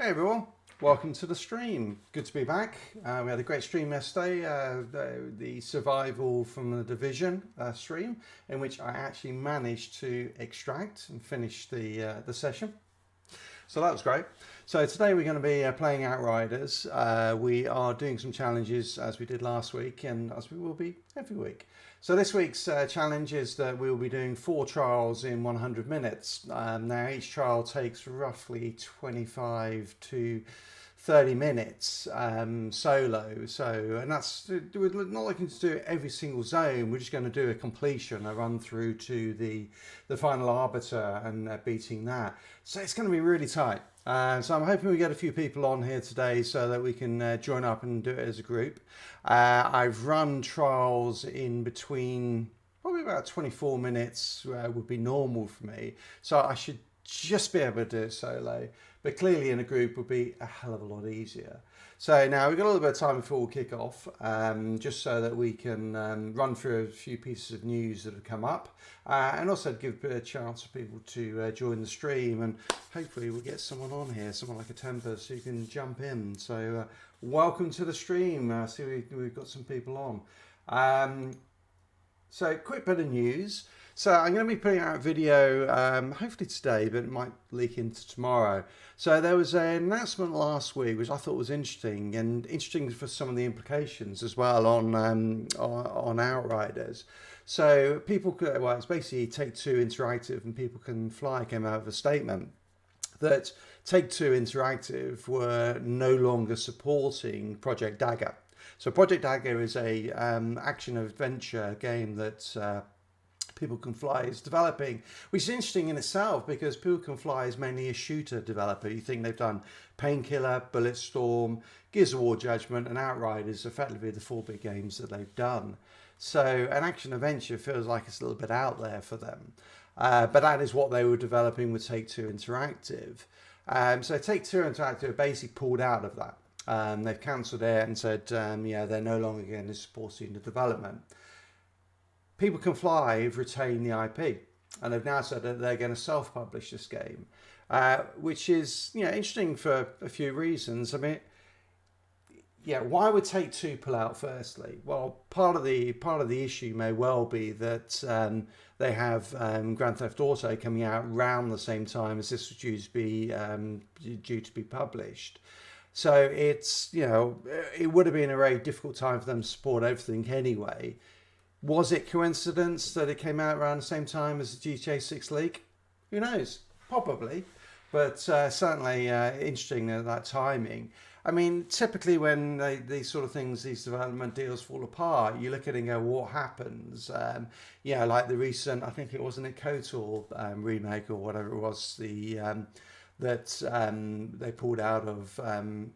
Hey everyone, welcome to the stream. Good to be back. We had a great stream yesterday, the survival from the division stream, in which I actually managed to extract and finish the session. So that was great. So today we're going to be playing Outriders. We are doing some challenges as we did last week and as we will be every week. So this week's challenge is that we will be doing 4 trials in 100 minutes. Now each trial takes roughly 25 to 30 minutes solo. And we're not looking to do every single zone. We're just going to do a completion, a run through to the final arbiter and beating that. So it's going to be really tight. So I'm hoping we get a few people on here today so that we can join up and do it as a group. I've run trials in between probably about 24 minutes would be normal for me. So I should just be able to do it solo, but clearly in a group would be a hell of a lot easier. So now we've got a little bit of time before we kick off, just so that we can run through a few pieces of news that have come up, and also give a bit of chance for people to join the stream, and hopefully we'll get someone on here, someone like a Temper, so you can jump in. So welcome to the stream. I see we've got some people on. So quick bit of news. So I'm going to be putting out a video hopefully today, but it might leak into tomorrow. So there was an announcement last week which I thought was interesting, and interesting for some of the implications as well on Outriders. So people could, well, it's basically Take-Two Interactive and People Can Fly came out with a statement that Take-Two Interactive were no longer supporting Project Dagger. So Project Dagger is a action-adventure game that People Can Fly is developing, which is interesting in itself because People Can Fly is mainly a shooter developer. You think they've done Painkiller, Bulletstorm, Gears of War Judgment, and Outriders, effectively the 4 big games that they've done. So an action-adventure feels like it's a little bit out there for them. But that is what they were developing with Take-Two Interactive. So Take-Two Interactive basically pulled out of that. They've cancelled it and said, yeah, they're no longer going to supporting the development. People Can Fly have retained the IP, and they've now said that they're going to self-publish this game, which is interesting for a few reasons. I mean, yeah, why would Take-Two pull out? Firstly, well, part of the issue may well be that they have Grand Theft Auto coming out around the same time as this was due to be published. So it's it would have been a very difficult time for them to support everything anyway. Was it coincidence that it came out around the same time as the GTA 6 leak? Who knows? Probably. But certainly interesting that timing. I mean, typically when these sort of things, these development deals fall apart, you look at it and go, what happens? Like the recent, I think it wasn't a KOTOR remake or whatever it was, that they pulled out of,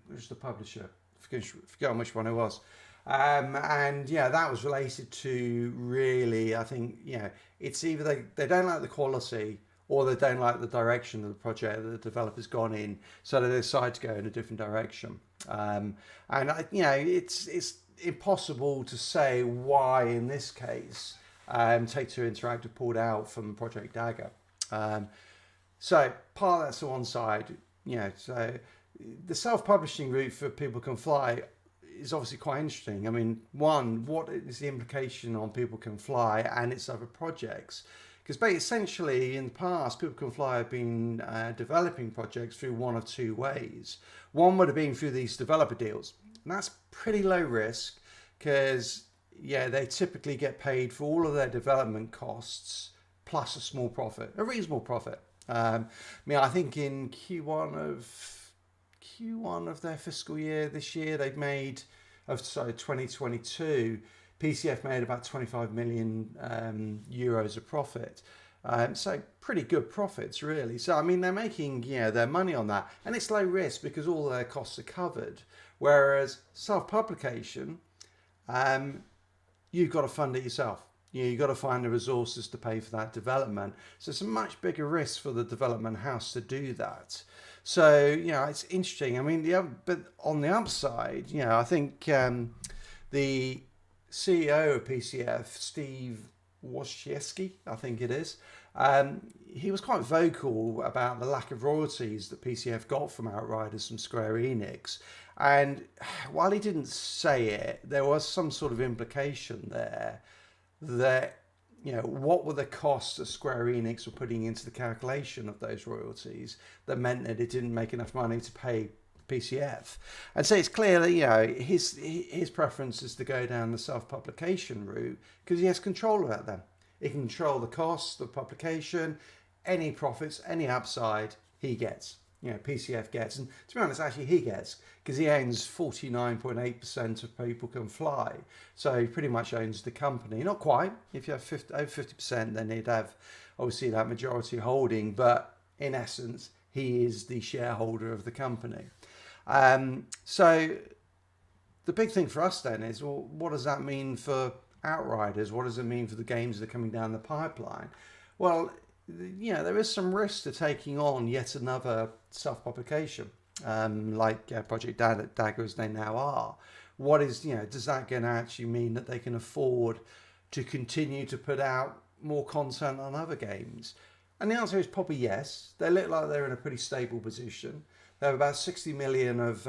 which was the publisher? Forget which one it was. And yeah, that was related to really, I think, it's either they don't like the quality or they don't like the direction of the project that the developer's gone in, so they decide to go in a different direction. It's impossible to say why in this case Take-Two Interactive pulled out from Project Dagger. So part of that's to one side, so the self-publishing route for People Can Fly is obviously quite interesting. I mean, one, what is the implication on People Can Fly and its other projects? Because essentially in the past, People Can Fly have been developing projects through one of 2 ways. One would have been through these developer deals. And that's pretty low risk because, they typically get paid for all of their development costs plus a small profit, a reasonable profit. I think in Q1 of their fiscal year this year, they've made, 2022, PCF made about 25 million euros of profit. So pretty good profits, really. So, I mean, they're making, their money on that. And it's low risk because all their costs are covered. Whereas self-publication, you've got to fund it yourself. You've got to find the resources to pay for that development. So it's a much bigger risk for the development house to do that. So, it's interesting. I mean, but on the upside, I think the CEO of PCF, Steve Wojcicki, I think it is, He was quite vocal about the lack of royalties that PCF got from Outriders from Square Enix. And while he didn't say it, there was some sort of implication there that, you know, what were the costs that Square Enix were putting into the calculation of those royalties that meant that it didn't make enough money to pay PCF. And so it's clear that, you know, his preference is to go down the self-publication route because he has control about them. He can control the cost of publication, any profits, any upside he gets. You know, PCF gets, and to be honest, actually he gets, because he owns 49.8% of People Can Fly. So he pretty much owns the company. Not quite. If you have over 50%, then he'd have obviously that majority holding, but in essence, he is the shareholder of the company. So the big thing for us then is, well, what does that mean for Outriders? What does it mean for the games that are coming down the pipeline? Well, you know, there is some risk to taking on yet another self-publication, like Project Dagger as they now are. What is, you know, does that going to actually mean that they can afford to continue to put out more content on other games? And the answer is probably yes. They look like they're in a pretty stable position. They have about 60 million of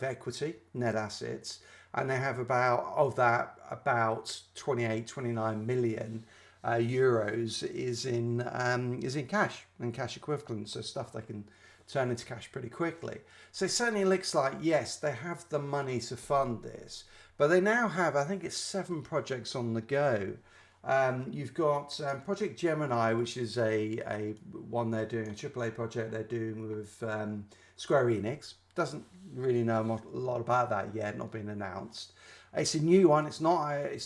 equity, net assets, and they have about, of that, about 29 million euros is in cash and cash equivalents, so stuff they can turn into cash pretty quickly. So it certainly looks like, yes, they have the money to fund this, but they now have, I think it's 7 projects on the go. You've got Project Gemini, which is a one they're doing, a AAA project they're doing with Square Enix. Doesn't really know a lot about that yet, not been announced. It's a new one. It's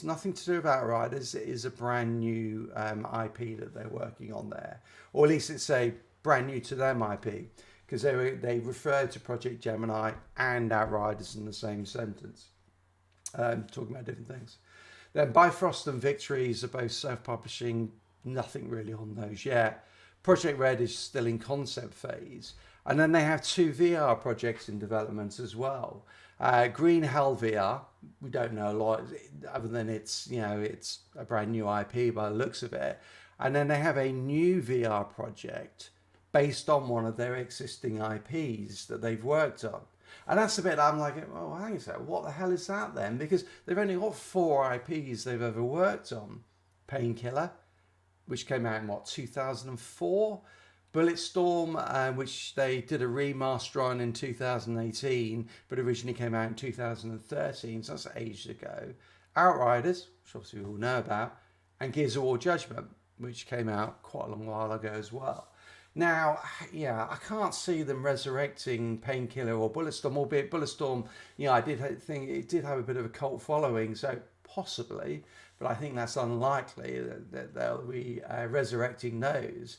nothing to do with Outriders. It is a brand new IP that they're working on there, or at least it's a brand new to them IP, because they referred to Project Gemini and Outriders in the same sentence, talking about different things. Then Bifrost and Victories are both self-publishing. Nothing really on those yet. Project Red is still in concept phase. And then they have 2 VR projects in development as well. Green Hell VR, we don't know a lot other than it's, you know, it's a brand new IP by the looks of it. And then they have a new VR project based on one of their existing IPs that they've worked on. And that's the bit I'm like, oh, hang on a second, what the hell is that then? Because they've only got 4 IPs they've ever worked on. Painkiller, which came out in, what, 2004? Bulletstorm, which they did a remaster on in 2018, but originally came out in 2013, so that's ages ago. Outriders, which obviously we all know about, and Gears of War Judgment, which came out quite a long while ago as well. Now, yeah, I can't see them resurrecting Painkiller or Bulletstorm, albeit Bulletstorm, you know, I did think it did have a bit of a cult following, so possibly, but I think that's unlikely that they'll be resurrecting those.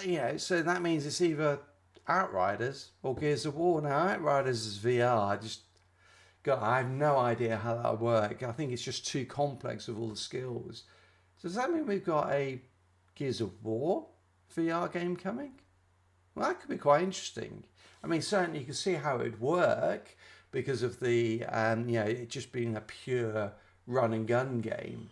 You know, so that means it's either Outriders or Gears of War. Now, Outriders is VR. I have no idea how that would work. I think it's just too complex with all the skills. So does that mean we've got a Gears of War VR game coming? Well, that could be quite interesting. I mean, certainly you can see how it would work because of the, you know, it just being a pure run and gun game.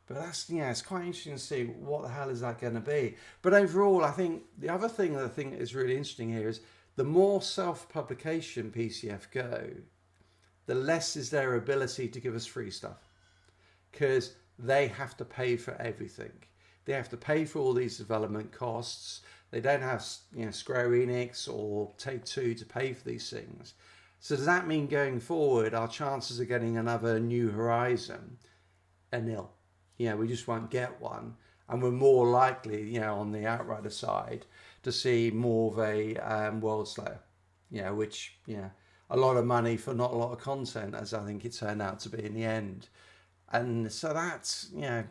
But that's, yeah, it's quite interesting to see what the hell is that going to be. But overall, I think the other thing that I think is really interesting here is the more self-publication PCF go, the less is their ability to give us free stuff. Because they have to pay for everything. They have to pay for all these development costs. They don't have, you know, Square Enix or Take-Two to pay for these things. So does that mean going forward, our chances of getting another New Horizon are nil? You know, we just won't get one. And we're more likely, you know, on the Outrider side, to see more of a Worldslayer, you know, which, you know, a lot of money for not a lot of content, as I think it turned out to be in the end. And so that's, you know,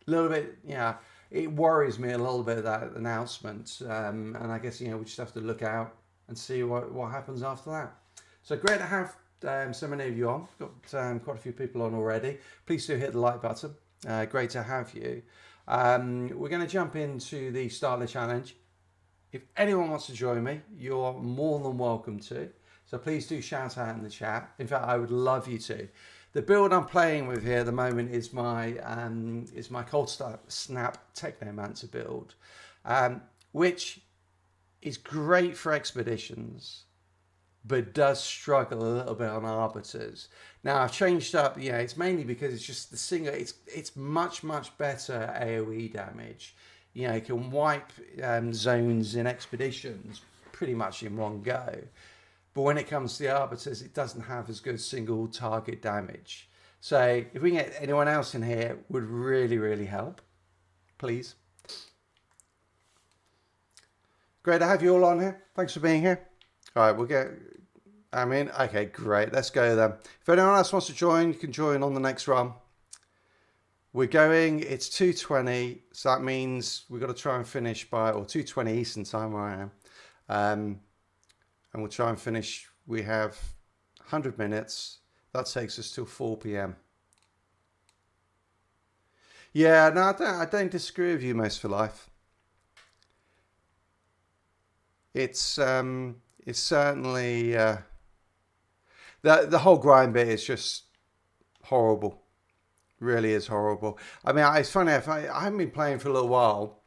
a little bit, you know, it worries me a little bit, that announcement. And I guess, you know, we just have to look out and see what happens after that. So great to have so many of you on. Got quite a few people on already. Please do hit the like button. Great to have you. We're going to jump into the Starter Challenge. If anyone wants to join me, you're more than welcome to. So please do shout out in the chat. In fact, I would love you to. The build I'm playing with here at the moment is my Cold Snap Technomancer build, which is great for expeditions, but does struggle a little bit on arbiters. Now I've changed up, yeah, it's mainly because it's just the single. It's much better AOE damage. You know, you can wipe zones in expeditions pretty much in one go. But when it comes to the arbiters, it doesn't have as good single target damage. So if we can get anyone else in here, would really help. Please. Great to have you all on here. Thanks for being here. All right, we'll get... I'm in. Okay, great. Let's go then. If anyone else wants to join, you can join on the next run. We're going, it's 2:20, so that means we've got to try and finish by, or 2:20 Eastern time where I am. And we'll try and finish, we have 100 minutes. That takes us till 4 p.m. Yeah, no, I don't disagree with you, Most for Life. It's certainly, the whole grind bit is just horrible. Really is horrible. I mean, it's funny, I haven't been playing for a little while.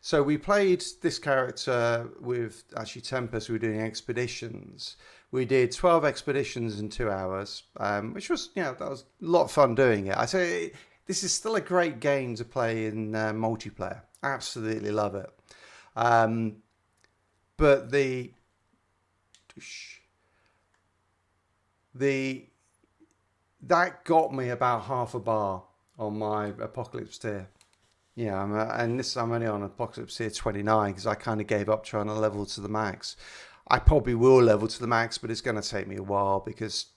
So we played this character with actually Tempest. We were doing expeditions. We did 12 expeditions in 2 hours, which was, you know, that was a lot of fun doing it. I say this is still a great game to play in multiplayer. Absolutely love it. But that got me about half a bar on my Apocalypse tier. Yeah, I'm only on Apocalypse tier 29 because I kind of gave up trying to level to the max. I probably will level to the max, but it's going to take me a while because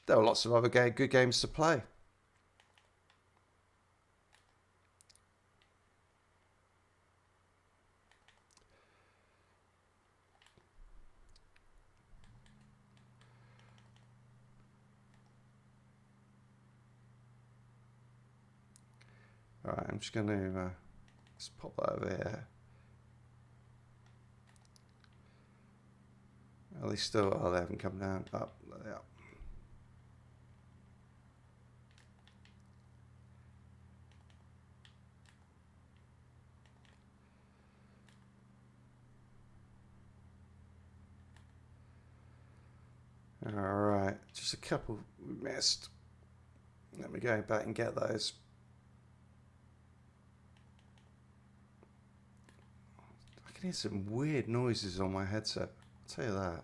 there are lots of other good games to play. All right, I'm just going to let's pop that over here. Are they still? Oh, they haven't come down. Up, yeah. All right, just a couple we missed. Let me go back and get those. I can hear some weird noises on my headset. I'll tell you that.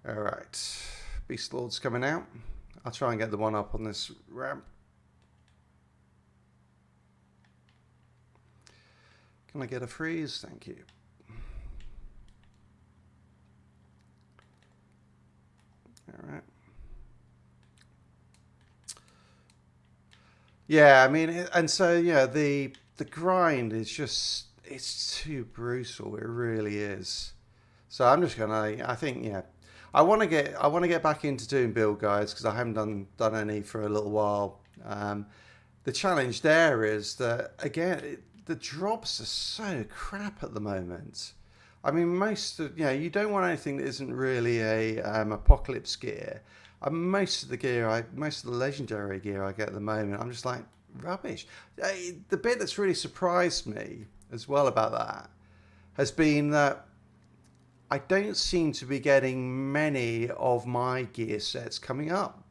All right, Beast Lord's coming out. I'll try and get the one up on this ramp. Can I get a freeze? Thank you. All right. Yeah, I mean, and so yeah, the grind is just, it's too brutal. It really is. So I'm just gonna, I think, yeah, I want to get back into doing build guides because I haven't done any for a little while. The challenge there is that again, the drops are so crap at the moment. I mean, most of, you know, you don't want anything that isn't really a apocalypse gear. Most of the gear, most of the legendary gear I get at the moment, I'm just like, rubbish. The bit that's really surprised me as well about that has been that I don't seem to be getting many of my gear sets coming up,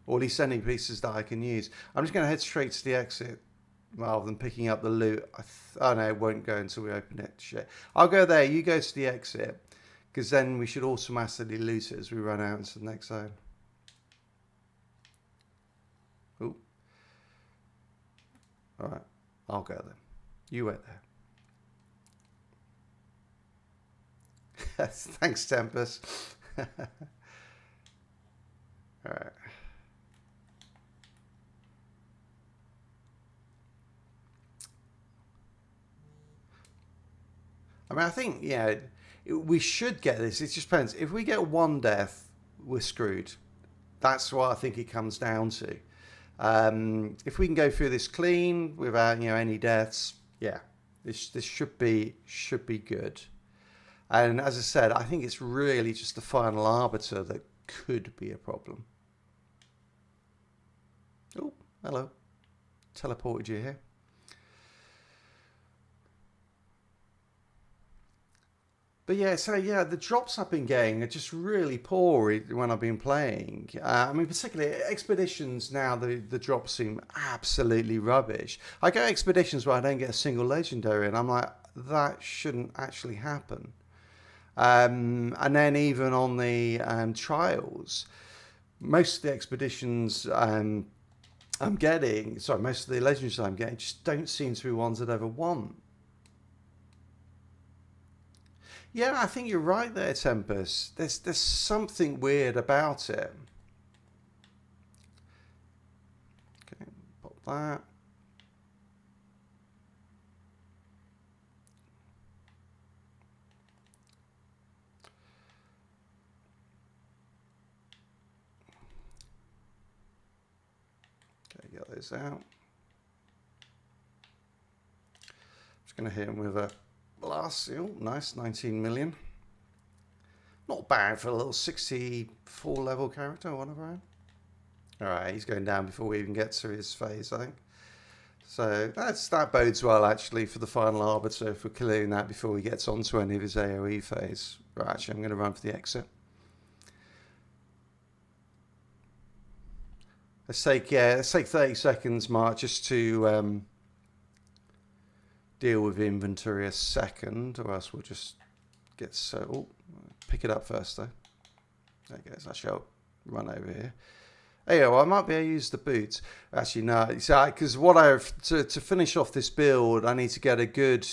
or at least any pieces that I can use. I'm just going to head straight to the exit rather than picking up the loot. Oh no, it won't go until we open it. Shit. I'll go there, you go to the exit, because then we should automatically loot it as we run out into the next zone. Ooh. Alright, I'll go there. You wait there. Thanks, Tempest. Alright. I mean, I think, yeah, we should get this. It just depends. If we get one death, we're screwed. That's what I think it comes down to. If we can go through this clean without, you know, any deaths, yeah, this should be good. And as I said, I think it's really just the final arbiter could be a problem. Oh, hello. Teleported you here. But yeah, so yeah, the drops I've been getting are just really poor when I've been playing. I mean, particularly expeditions now, the drops seem absolutely rubbish. I go expeditions where I don't get a single legendary, and I'm like, that shouldn't actually happen. And then even on the trials, most of the expeditions I'm getting, sorry, most of the legendaries I'm getting just don't seem to be ones I'd ever want. Yeah, I think you're right there, Tempest. There's something weird about it. Okay, pop that. Okay, get those out. Just going to hit him with a blast. Oh, nice, 19 million. Not bad for a little 64 level character, whatever. Alright, he's going down before we even get to his phase, I think. So that bodes well actually for the final arbiter if we're clearing that before he gets onto any of his AoE phase. Right, actually I'm going to run for the exit. Let's take 30 seconds, Mark, just to deal with inventory a second, or else we'll just get so... Oh, pick it up first, though. There it goes. I shall run over here. Oh, yeah, well, I might be able to use the boots. Actually, no. Because what to finish off this build, I need to get a good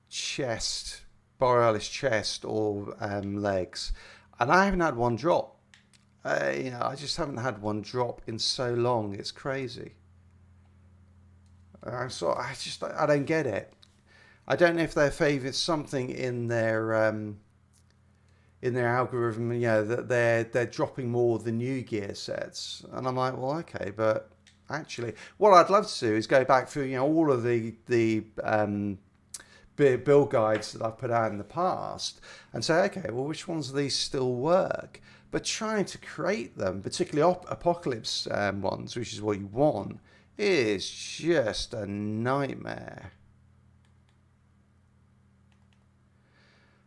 chest, Borealis chest, or legs. And I haven't had one drop. You know, I just haven't had one drop in so long. It's crazy. I don't get it. I don't know if they favour something in their algorithm, you know, that they're dropping more of the new gear sets, and I'm like, well, okay, but actually, what I'd love to do is go back through, you know, all of the build guides that I've put out in the past, and say, okay, well, which ones of these still work? But trying to create them, particularly apocalypse ones, which is what you want, is just a nightmare.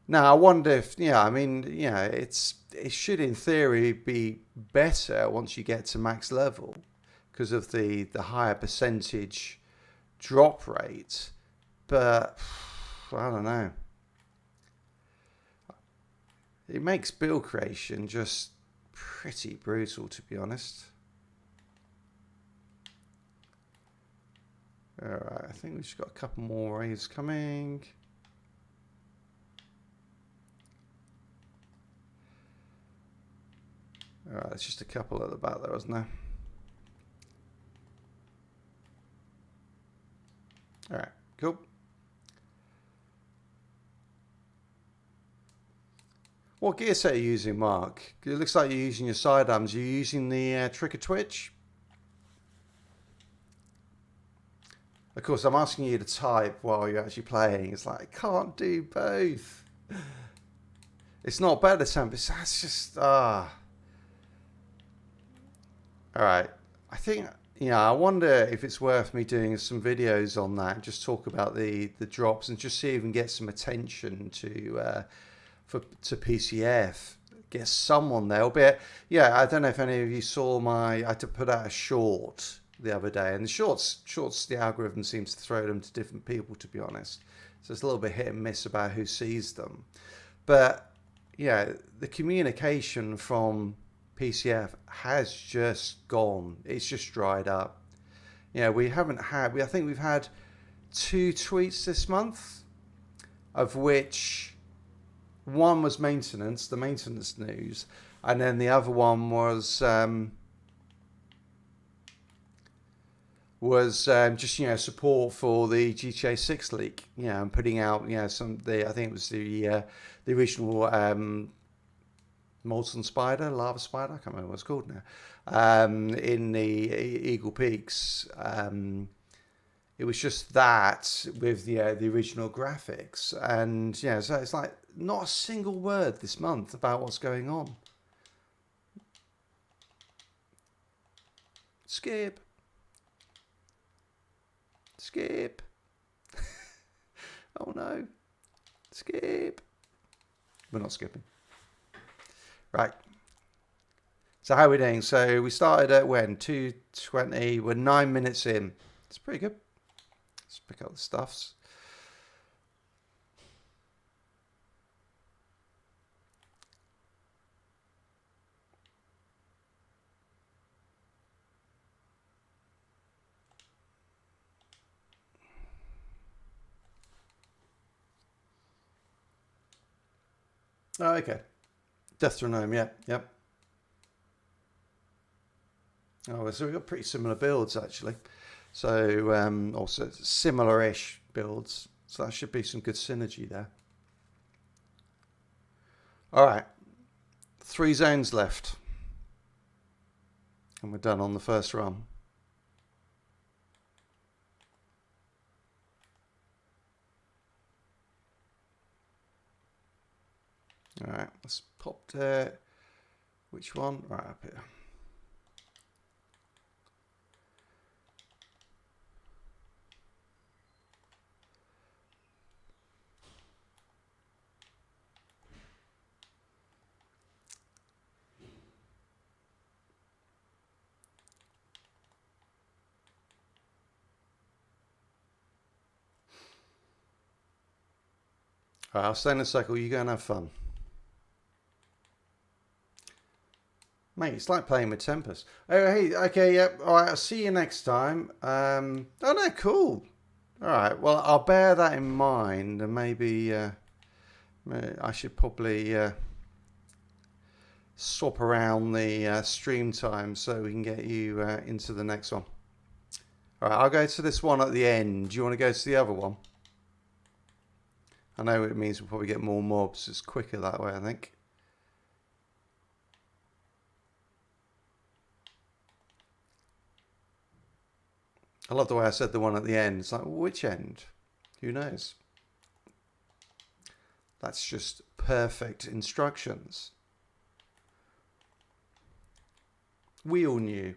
Now, I wonder if, yeah, I mean, yeah, it should in theory be better once you get to max level because of the higher percentage drop rate, but I don't know. It makes build creation just pretty brutal, to be honest. Alright, I think we've just got a couple more waves coming. Alright, there's just a couple at the back there, wasn't there? Alright, cool. What gear set are you using, Mark? It looks like you're using your sidearms. Are you using the Trigger Twitch? Of course, I'm asking you to type while you're actually playing. It's like, I can't do both. It's not better, Sam, but that's just... Alright. I think, you know, I wonder if it's worth me doing some videos on that. Just talk about the drops and just see if we can get some attention to PCF. Get someone there. Albeit, yeah, I don't know if any of you saw I had to put out a short the other day, and the shorts, the algorithm seems to throw them to different people, to be honest. So it's a little bit hit and miss about who sees them. But yeah, the communication from PCF has just gone. It's just dried up. Yeah, we haven't had. I think we've had 2 tweets this month, of which one was maintenance, the maintenance news, and then the other one was just, you know, support for the GTA 6 leak. You know, and putting out, you know, I think it was the original molten spider, lava spider, I can't remember what it's called now, in the Eagle Peaks. It was just that with the original graphics, and yeah, so it's like not a single word this month about what's going on. Skip. Skip. Oh no. Skip. We're not skipping. Right. So how are we doing? So we started at when? 2:20. We're 9 minutes in. It's pretty good. Let's pick up the stuffs. Oh, okay. Deathronome, yeah, yep. Oh, so we've got pretty similar builds actually. So also similar-ish builds. So that should be some good synergy there. All right, 3 zones left, and we're done on the first run. All right, let's pop there. Which one? Right up here. All right, I'll stay in a circle. You go and have fun. Mate, it's like playing with Tempest. Oh, hey, okay, yep. All right, I'll see you next time. Oh, no, cool. All right, well, I'll bear that in mind, and maybe I should probably swap around the stream time so we can get you into the next one. All right, I'll go to this one at the end. Do you want to go to the other one? I know it means we'll probably get more mobs. It's quicker that way, I think. I love the way I said the one at the end. It's like, which end? Who knows? That's just perfect instructions. We all knew.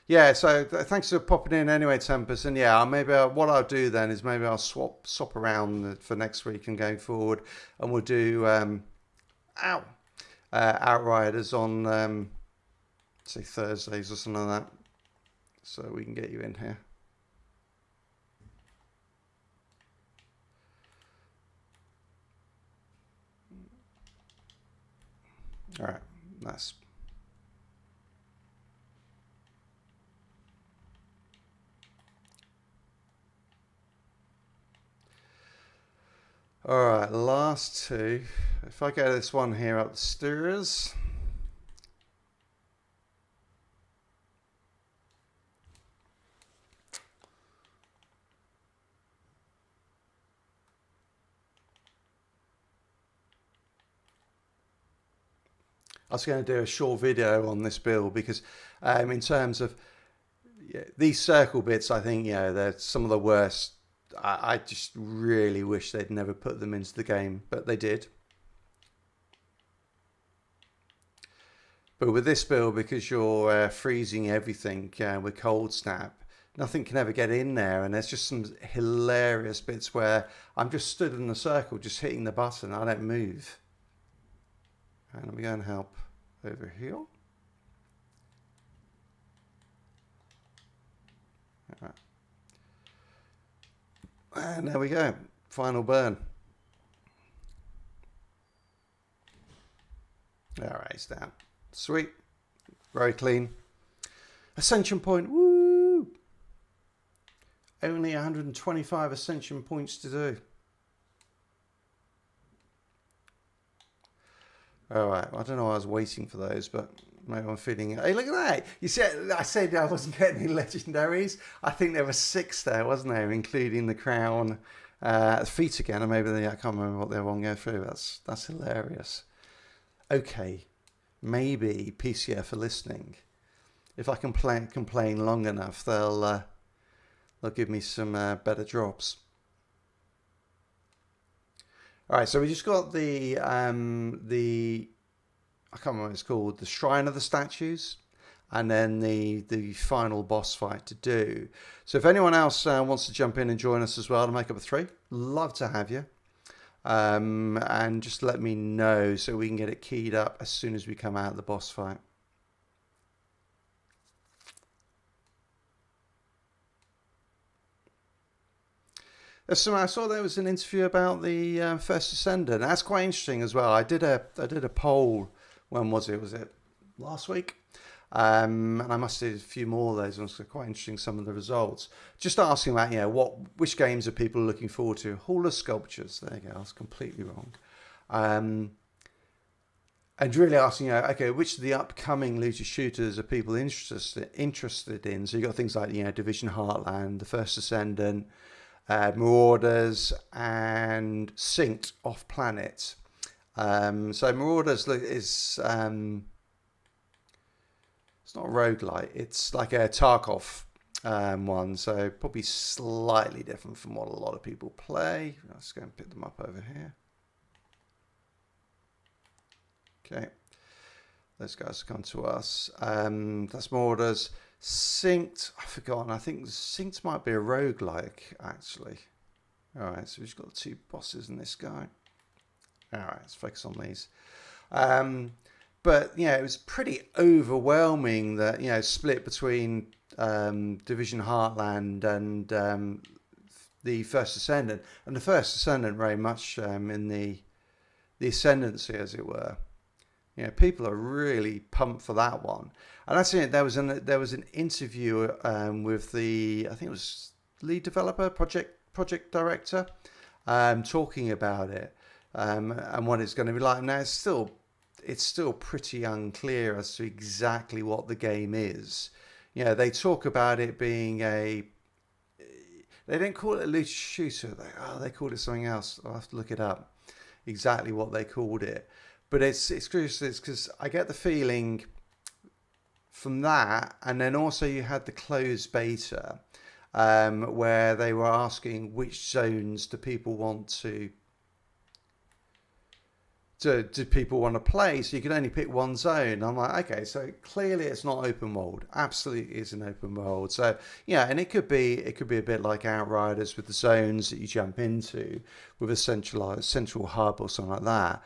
Yeah, so thanks for popping in anyway, Tempest. And yeah, maybe what I'll do then is maybe I'll swap around for next week and going forward, and we'll do Outriders on say Thursdays or something like that, so we can get you in here. All right, nice. All right, last 2. If I go this one here up the stairs. I was going to do a short video on this build because in terms of these circle bits, I think, they're some of the worst. I just really wish they'd never put them into the game, but they did. But with this build, because you're freezing everything with cold snap, nothing can ever get in there, and there's just some hilarious bits where I'm just stood in the circle, just hitting the button. I don't move. And let me go and help over here. All right. And there we go. Final burn. All right, it's down. Sweet. Very clean. Ascension point. Woo! Only 125 ascension points to do. All right. I don't know why I was waiting for those, but maybe I'm feeling... Hey, look at that. You said I said I wasn't getting any legendaries. I think there were 6 there, wasn't there? Including the crown, feet again, and maybe I can't remember what they were on go through. That's hilarious. Okay. Maybe PCF are listening. If I can complain long enough, they'll give me some better drops. All right, so we just got the I can't remember what it's called, the Shrine of the Statues. and then the final boss fight to do. So if anyone else wants to jump in and join us as well to make up a 3, love to have you. And just let me know so we can get it keyed up as soon as we come out of the boss fight. I saw there was an interview about the First Ascendant. That's quite interesting as well. I did a poll. When was it? Was it last week? And I must have did a few more of those. It was quite interesting, some of the results. Just asking about, which games are people looking forward to? Hall of Sculptures. There you go. I was completely wrong. And really asking, okay, which of the upcoming looter shooters are people interested in? So you've got things like, Division Heartland, the First Ascendant, Marauders, and Synced Off Planet. So Marauders is it's not a roguelite, it's like a Tarkov one, so probably slightly different from what a lot of people play. Let's go and pick them up over here. Okay, those guys come to us. That's Marauders. Synced, I've forgotten. I think Synced might be a roguelike, actually. Alright, so we've got 2 bosses in this guy. Alright, let's focus on these. But, it was pretty overwhelming that, split between Division Heartland and the First Ascendant. And the First Ascendant very much in the ascendancy, as it were. People are really pumped for that one. And that's it. There was an interview with the, I think it was lead developer, project director, talking about it and what it's going to be like. Now it's still pretty unclear as to exactly what the game is. They talk about it being they don't call it a looter shooter. They called it something else. I'll have to look it up exactly what they called it. But it's curious because I get the feeling from that, and then also you had the closed beta where they were asking which zones do people want to play, so you can only pick one zone. I'm like, okay, so clearly it's not open world. Absolutely isn't open world. So and it could be a bit like Outriders with the zones that you jump into with a central hub or something like that.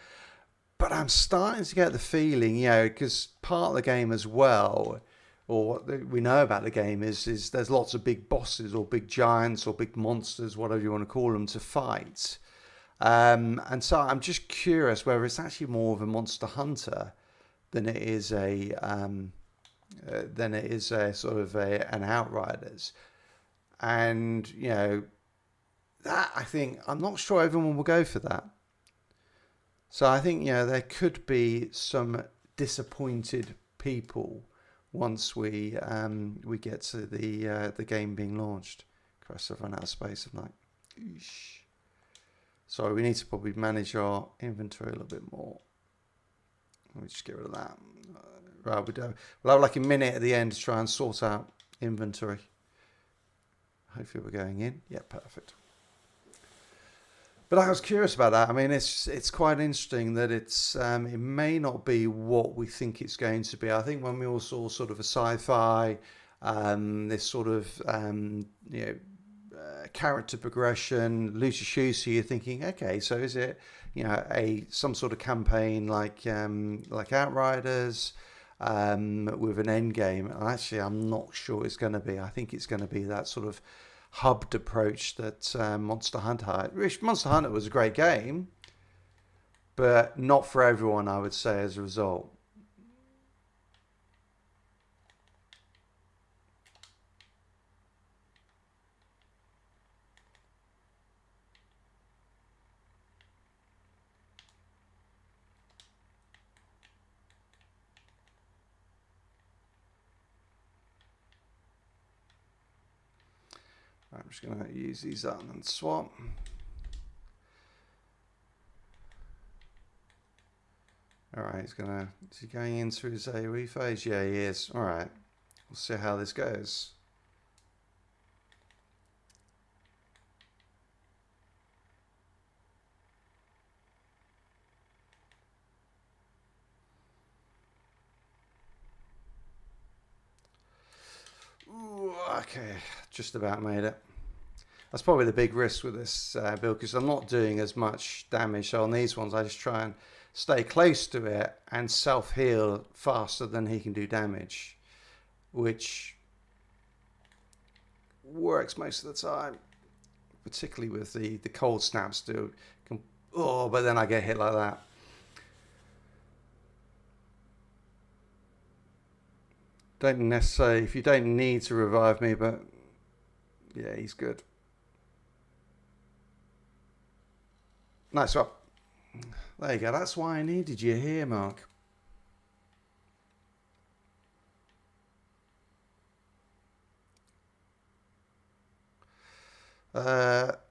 But I'm starting to get the feeling, because part of the game as well, or what we know about the game is there's lots of big bosses or big giants or big monsters, whatever you want to call them, to fight. And so I'm just curious whether it's actually more of a Monster Hunter than it is a sort of an Outriders. And that I'm not sure everyone will go for that. So I think there could be some disappointed people once we get to the game being launched. Christ, I've run out of space. I'm like, eesh. Sorry, we need to probably manage our inventory a little bit more. Let me just get rid of that. Right, we'll have like a minute at the end to try and sort out inventory. Hopefully we're going in. Yeah, perfect. But I was curious about that. I mean, it's quite interesting that it may not be what we think it's going to be. I think when we all saw sort of a sci-fi, this sort of character progression, looter shooter, you're thinking, okay, so is it some sort of campaign like Outriders with an end game? And actually, I'm not sure it's going to be. I think it's going to be that sort of hubbed approach that Monster Hunter had. Which Monster Hunter was a great game, but not for everyone, I would say, as a result. I'm just going to use these up and swap. Alright, is he going into his AoE phase? Yeah, he is. Alright, we'll see how this goes. Okay, just about made it. That's probably the big risk with this build, because I'm not doing as much damage. So on these ones, I just try and stay close to it and self-heal faster than he can do damage, which works most of the time, particularly with the cold snaps do. Oh, but then I get hit like that. Don't necessarily, if you don't need to revive me, but yeah, he's good. Nice one. There you go. That's why I needed you here, Mark.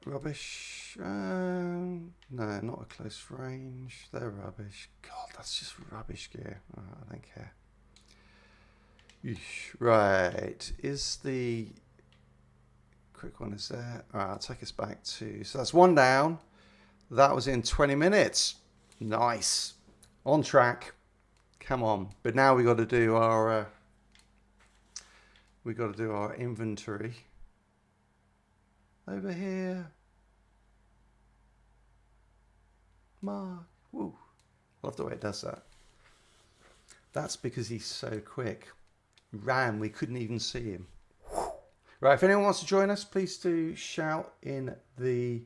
Rubbish. No, not a close range. They're rubbish. God, that's just rubbish gear. Oh, I don't care. Right. Is the quick one is there? All right, I'll take us back to. So that's one down. That was in 20 minutes. Nice. On track. Come on. But now we got to do our. We got to do our inventory. Over here. Mark. Woo. Love the way it does that. That's because he's so quick. Ran. We couldn't even see him. Right. If anyone wants to join us, please do shout in the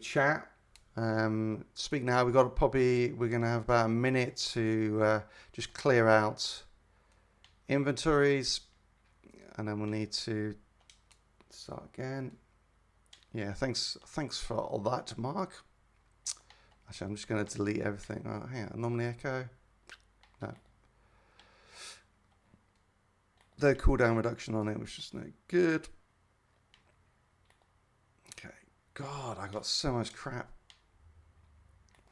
chat. Speak now. We're going to have about a minute to just clear out inventories, and then we'll need to start again. Yeah, thanks for all that, Mark. Actually, I'm just going to delete everything. Oh, hang on, anomaly echo. No. The cooldown reduction on it was just no good. Okay. God, I got so much crap.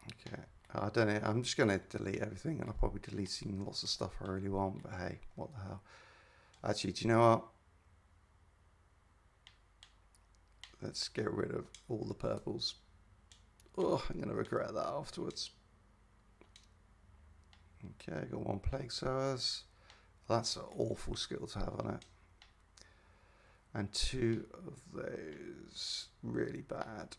Okay. I don't know. I'm just going to delete everything, and I'll probably deleting lots of stuff I really want, but hey, what the hell. Actually, do you know what? Let's get rid of all the purples. Oh, I'm going to regret that afterwards. Okay, got one plague sowers. That's an awful skill to have on it. And two of those really bad.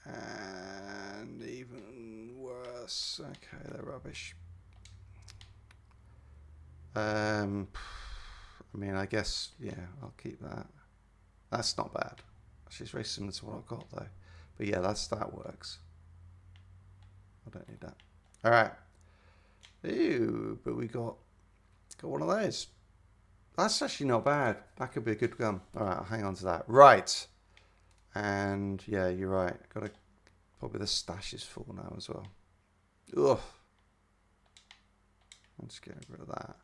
And even worse. Okay, they're rubbish. I mean, I guess, yeah, I'll keep that. That's not bad. Actually, it's very similar to what I've got, though. But yeah, that works. I don't need that. All right. Ew, but we got one of those. That's actually not bad. That could be a good gun. All right, I'll hang on to that. Right. And yeah, you're right. Got to probably the stash is full now as well. Ugh. I'll just get rid of that.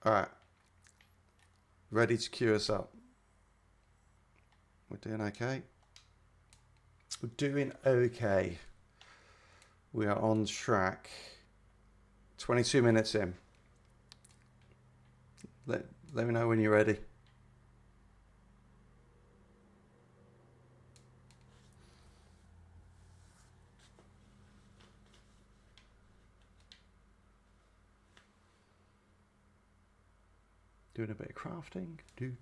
All right. Ready to queue us up. We're doing okay. We're doing okay. We are on track. 22 minutes in. Let me know when you're ready. Doing a bit of crafting. Do.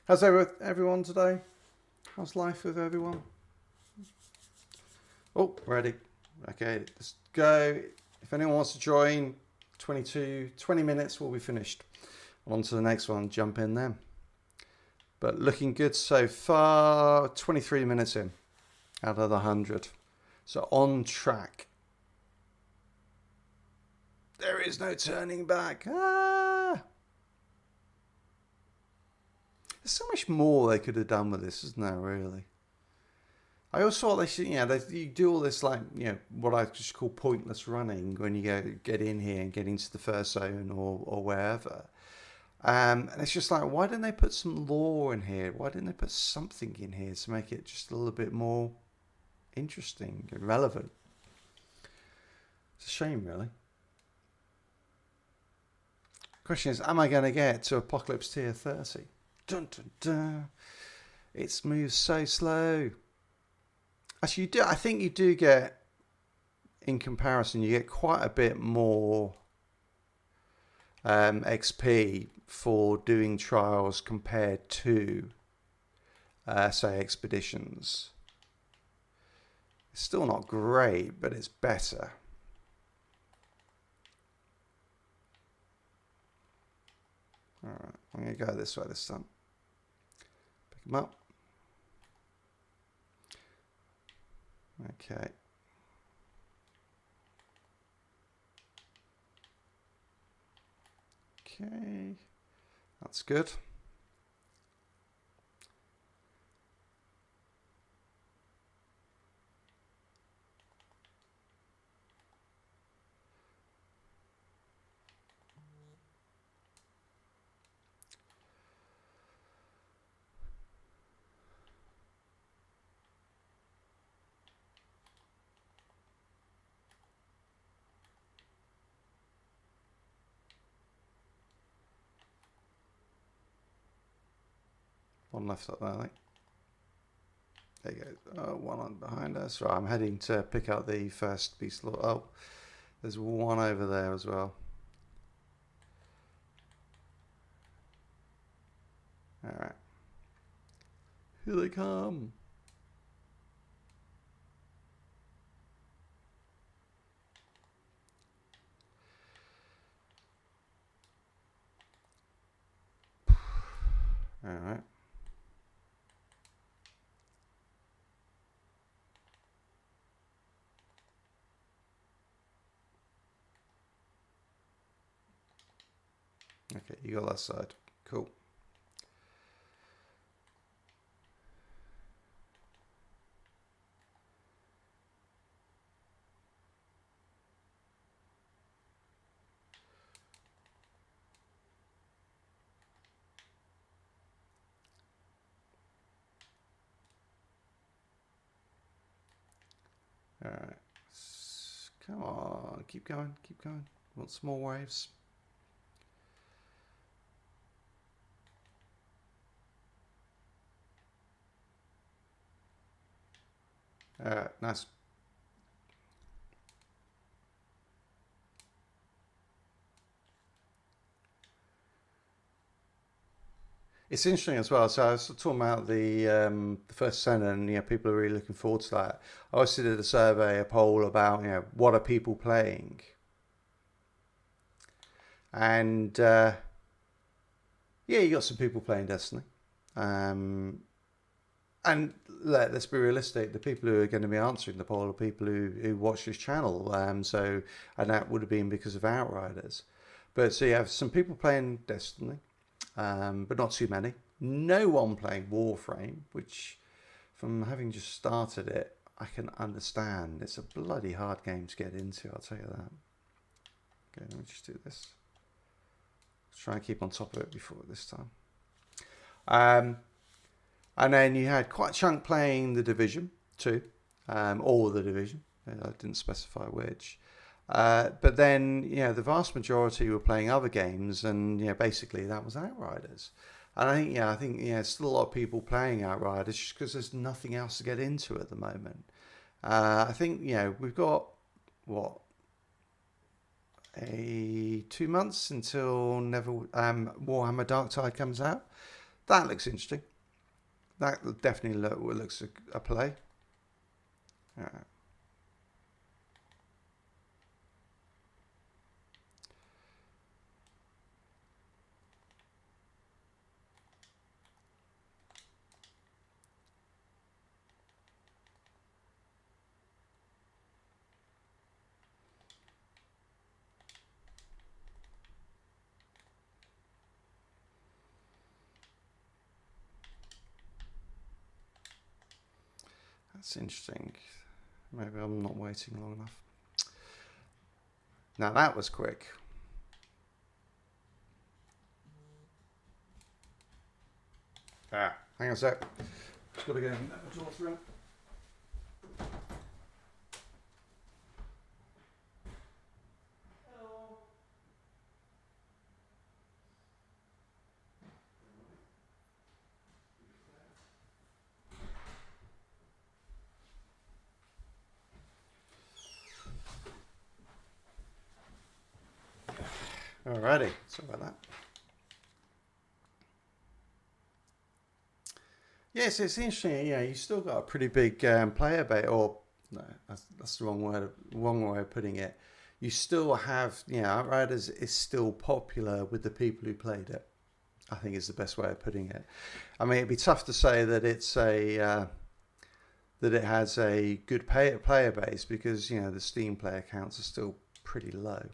How's everyone today? How's life with everyone? Oh, ready. Okay, let's go. If anyone wants to join, 20 minutes will be finished. On to the next one, jump in then. But looking good so far, 23 minutes in out of the 100. So on track. There is no turning back. Ah! There's so much more they could have done with this, isn't there, really? I also thought they should, you do all this, like, what I just call pointless running when you get in here and get into the first zone or wherever. And it's just like, why didn't they put some lore in here? Why didn't they put something in here to make it just a little bit more interesting and relevant? It's a shame, really. Question is, am I going to get to Apocalypse tier 30? Dun, dun, dun. It moves so slow. Actually, I think you do get, in comparison, you get quite a bit more XP for doing trials compared to, say, expeditions. It's still not great, but it's better. All right, I'm going to go this way this time. Pick them up. Okay. Okay, that's good. One left up there, I think. There you go. One on behind us. Right, I'm heading to pick out the first beast. Oh, there's one over there as well. All right. Here they come. All right. Okay, you got that side. Cool. All right. Come on, keep going, keep going. Want some more waves? All right, nice. It's interesting as well. So I was talking about the first Senate, and people are really looking forward to that. I also did a survey, a poll about what are people playing, and yeah, you got some people playing Destiny, and let's be realistic. The people who are going to be answering the poll are people who watch this channel. And that would have been because of Outriders. But so you have some people playing Destiny. But not too many. No one playing Warframe, which, from having just started it, I can understand. It's a bloody hard game to get into, I'll tell you that. Okay, let me just do this. Let's try and keep on top of it before this time. And then you had quite a chunk playing The Division too, or The Division. I didn't specify which. But then, the vast majority were playing other games, and basically that was Outriders. And I think still a lot of people playing Outriders just because there's nothing else to get into at the moment. I think we've got what 2 months until Warhammer Darktide comes out. That looks interesting. That definitely looks a play. All right. That's interesting. Maybe I'm not waiting long enough. Now that was quick. Hang on a sec. Just got to go and let the door through. Alrighty, sorry about that. Yes, it's interesting. Yeah, you still got a pretty big player base, or no, that's the wrong way of putting it. You still have, Outriders is still popular with the people who played it. I think is the best way of putting it. I mean, it'd be tough to say that it's a that it has a good player base because the Steam player counts are still pretty low.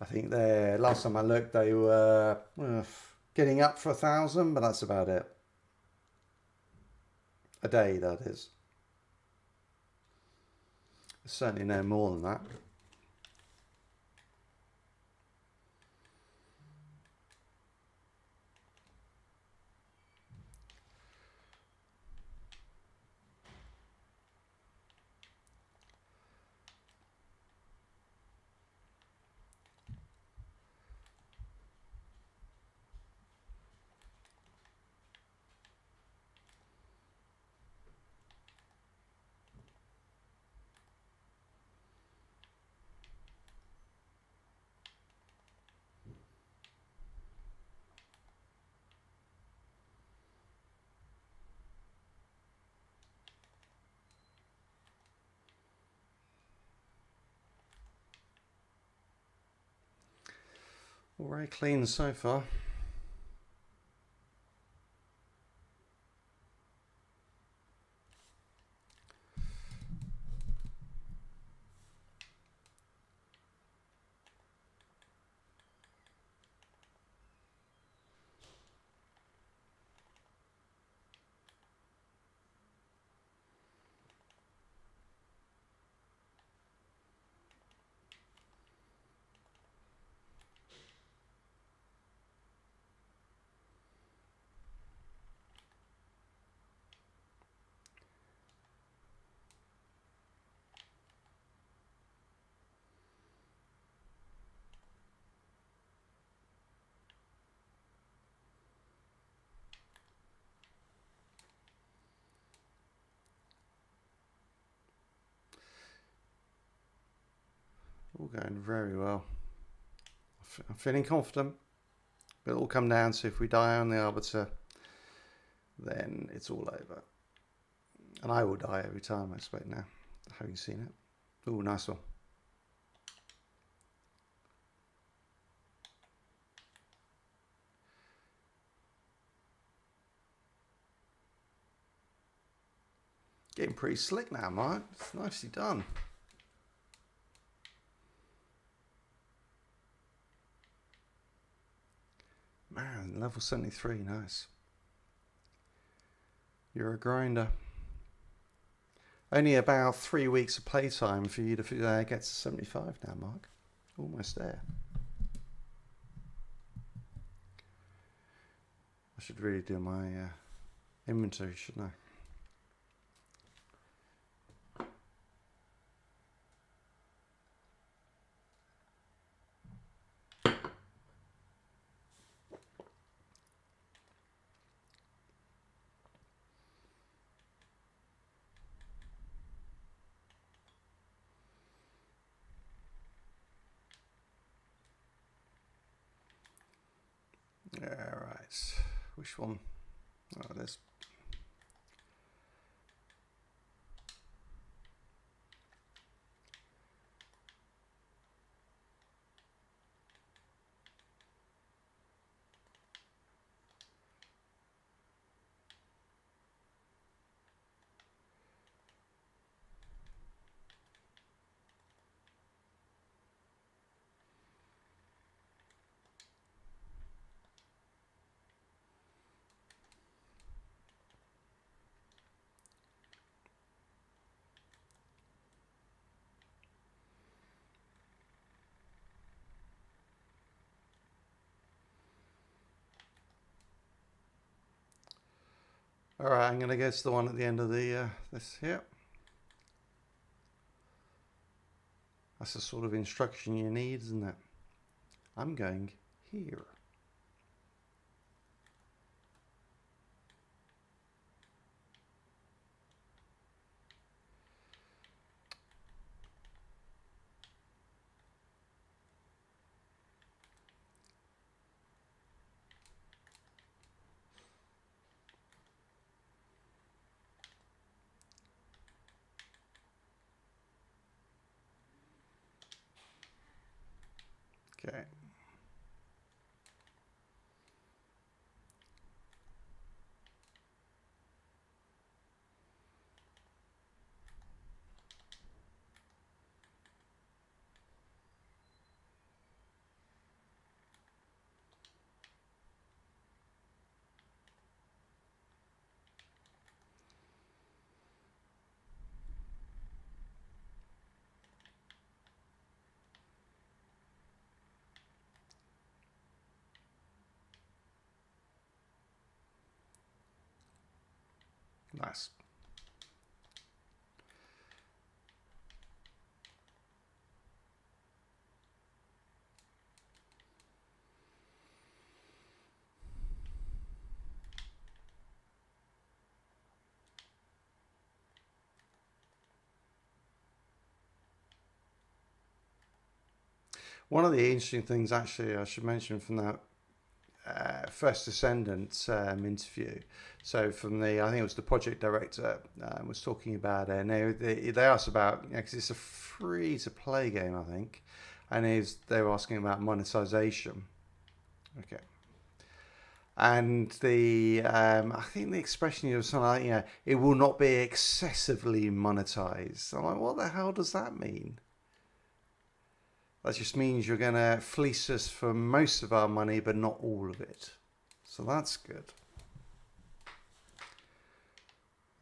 I think last time I looked, they were getting up for 1,000, but that's about it. A day, that is. Certainly no more than that. All very clean so far. All going very well. I'm feeling confident, but it'll come down to if we die on the Arbiter, then it's all over. And I will die every time, I expect now, having seen it. Oh, nice one. Getting pretty slick now, Mark. It's nicely done. Man, level 73, nice. You're a grinder. Only about 3 weeks of playtime for you to get to 75 now, Mark. Almost there. I should really do my inventory, shouldn't I? Alright, which one? Oh, there's... Alright, I'm going to guess the one at the end of the this here. That's the sort of instruction you need, isn't it? I'm going here. Okay. Nice. One of the interesting things, actually, I should mention from that First Descendants interview. So from the, I think it was the project director was talking about it, and they asked about, because it's a free to play game, I think, and they were asking about monetization. Okay. And I think the expression was something like, it will not be excessively monetized. I'm like, what the hell does that mean? That just means you're going to fleece us for most of our money, but not all of it. So that's good.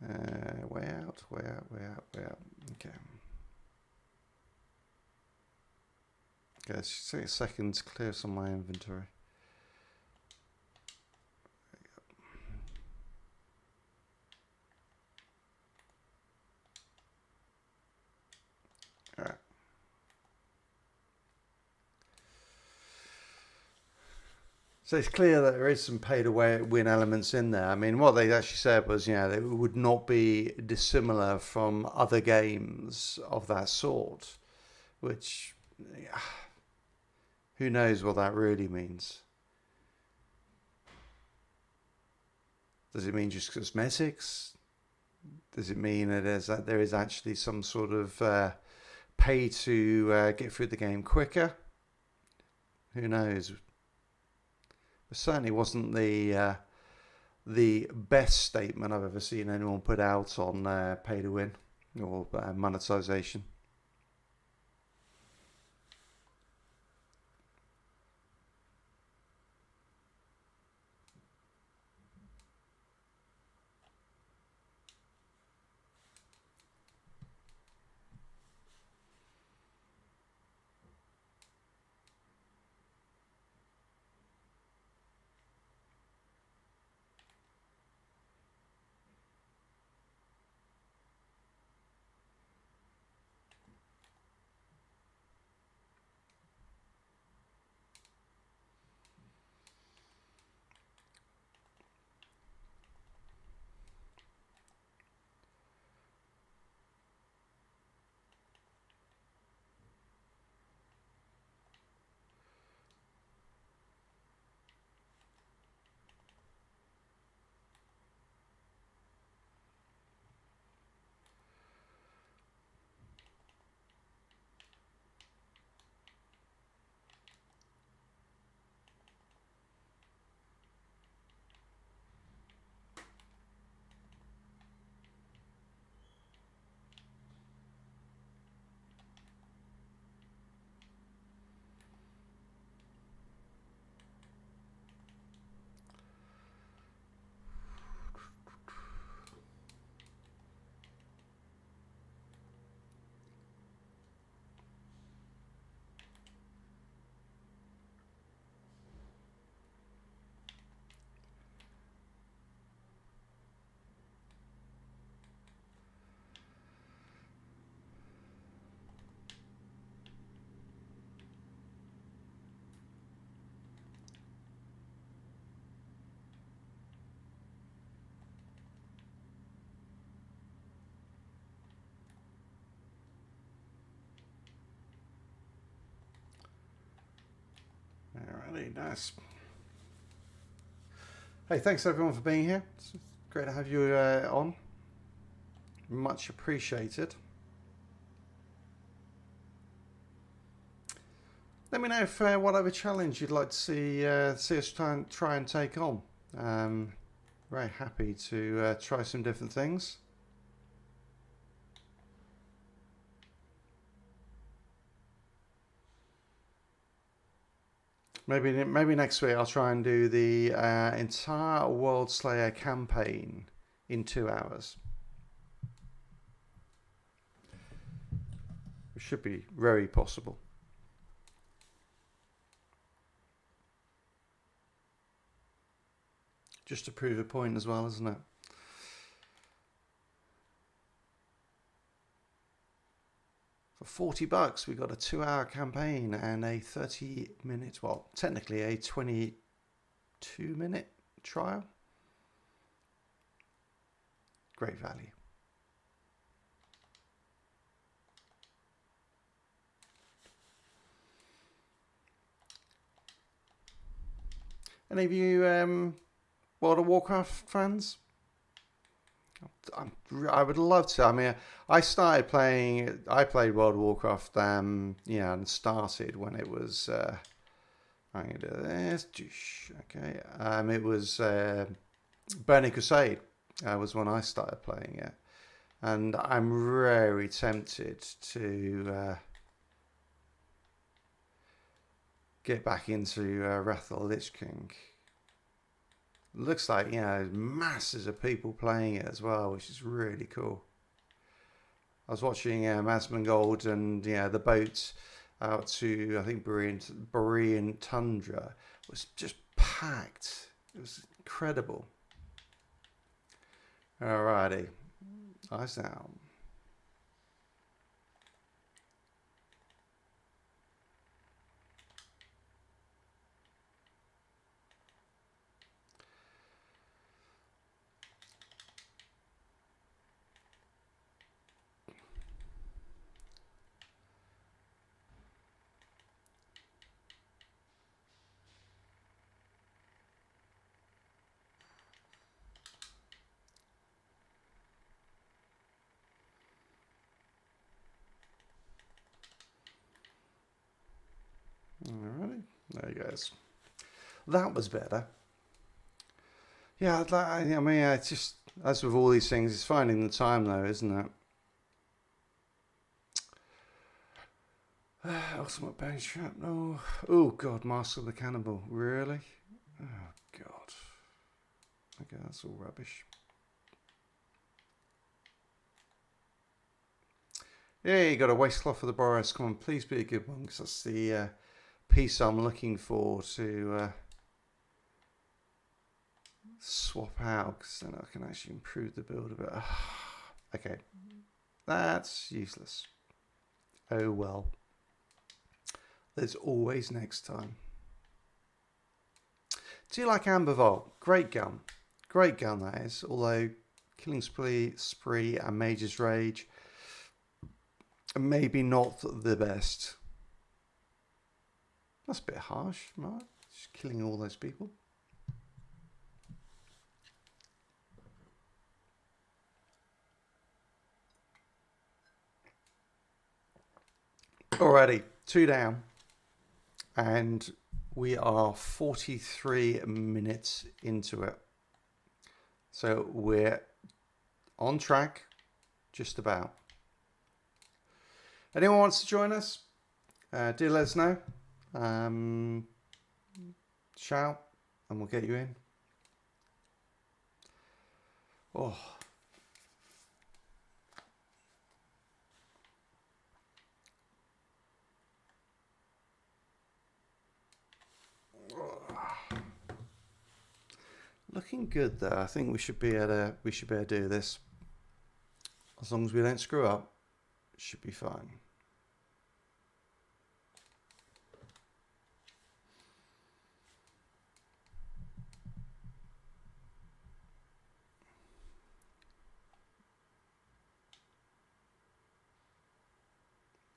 Way out, way out, way out, way out. Okay. Okay, let's just take a second to clear some of my inventory. All right. So it's clear that there is some pay-to-win elements in there. I mean, what they actually said was, that it would not be dissimilar from other games of that sort, which, who knows what that really means. Does it mean just cosmetics? Does it mean that there is actually some sort of pay to get through the game quicker? Who knows? It certainly wasn't the best statement I've ever seen anyone put out on pay to win or monetization. Alrighty, nice. Hey, thanks everyone for being here. It's great to have you on. Much appreciated. Let me know if whatever challenge you'd like to see us try and take on. Very happy to try some different things. Maybe next week I'll try and do the entire Worldslayer campaign in 2 hours. It should be very possible. Just to prove a point as well, isn't it? For $40, we got a 2-hour campaign and a 30-minute, well, technically a 22-minute trial. Great value. Any of you World of Warcraft fans? I would love to. I mean, I played World of Warcraft, yeah, and started when it was, I'm going to do this, okay, it was Burning Crusade was when I started playing it, and I'm very tempted to get back into Wrath of the Lich King. Looks like, you know, masses of people playing it as well, which is really cool. I was watching Asmongold and, yeah, the boat out to, I think, Berean Tundra was just packed. It was incredible. Alrighty, eyes down. Alrighty, there you guys. That was better. Yeah, I mean, it's just, as with all these things, it's finding the time though, isn't it? Ultimate Bone Shrapnel. Oh god, Master of the Cannibal. Really? Oh god. Okay, that's all rubbish. Yeah, you got a Waistcloth for the Boros. Come on, please be a good one, because that's the piece I'm looking for to swap out, because then I can actually improve the build a bit. Okay, that's useless. Oh well. There's always next time. Do you like Amber Vault? Great gun. Great gun that is. Although Killing Spree and Mage's Rage maybe not the best. That's a bit harsh, right? Just killing all those people. Alrighty, 2 down. And we are 43 minutes into it. So we're on track, just about. Anyone wants to join us? Do let us know. Shout, and we'll get you in. Oh. Looking good though. I think we should be able to do this. As long as we don't screw up, it should be fine.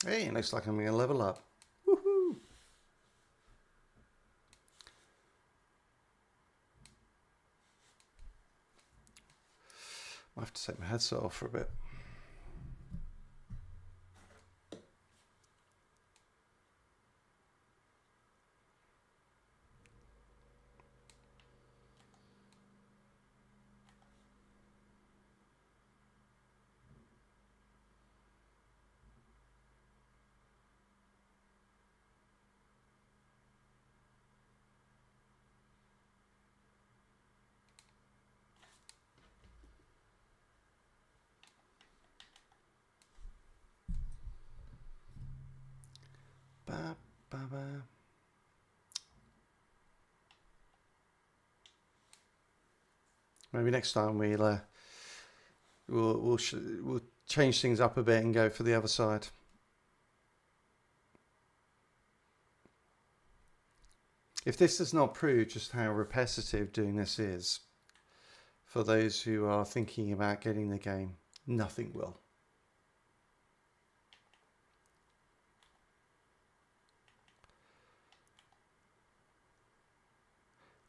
Hey, it looks like I'm going to level up. Woohoo! I have to take my headset off for a bit. Maybe next time we'll change things up a bit and go for the other side. If this does not prove just how repetitive doing this is, for those who are thinking about getting the game, nothing will.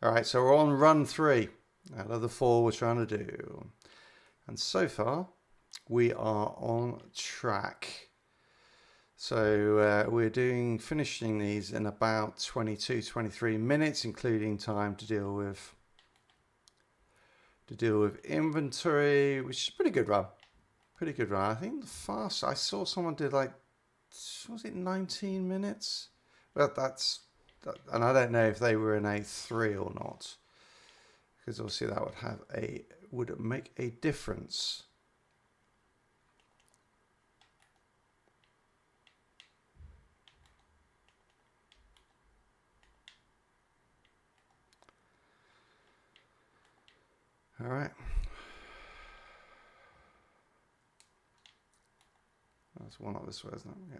Alright, so we're on run 3 out of the 4 we're trying to do. And so far, we are on track. So we're finishing these in about 22-23 minutes, including time to deal with inventory, which is a pretty good run. Pretty good run. I think the fast I saw someone did, like, was it 19 minutes? Well, and I don't know if they were in A3 or not, because obviously that would make a difference. All right. That's one up this way, isn't it? Yeah.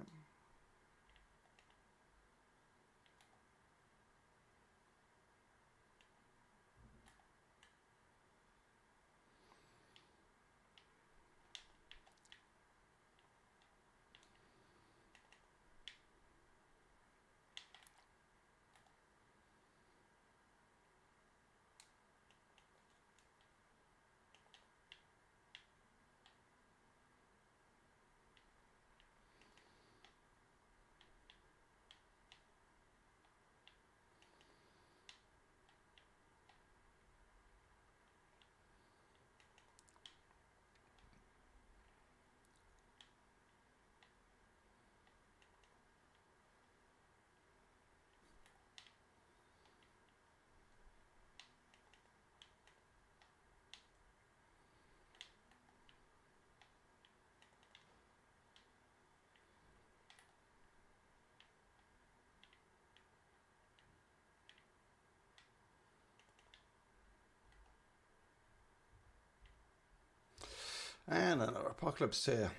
And another Apocalypse tier.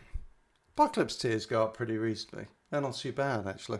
Apocalypse tiers go up pretty reasonably. They're not too bad, actually.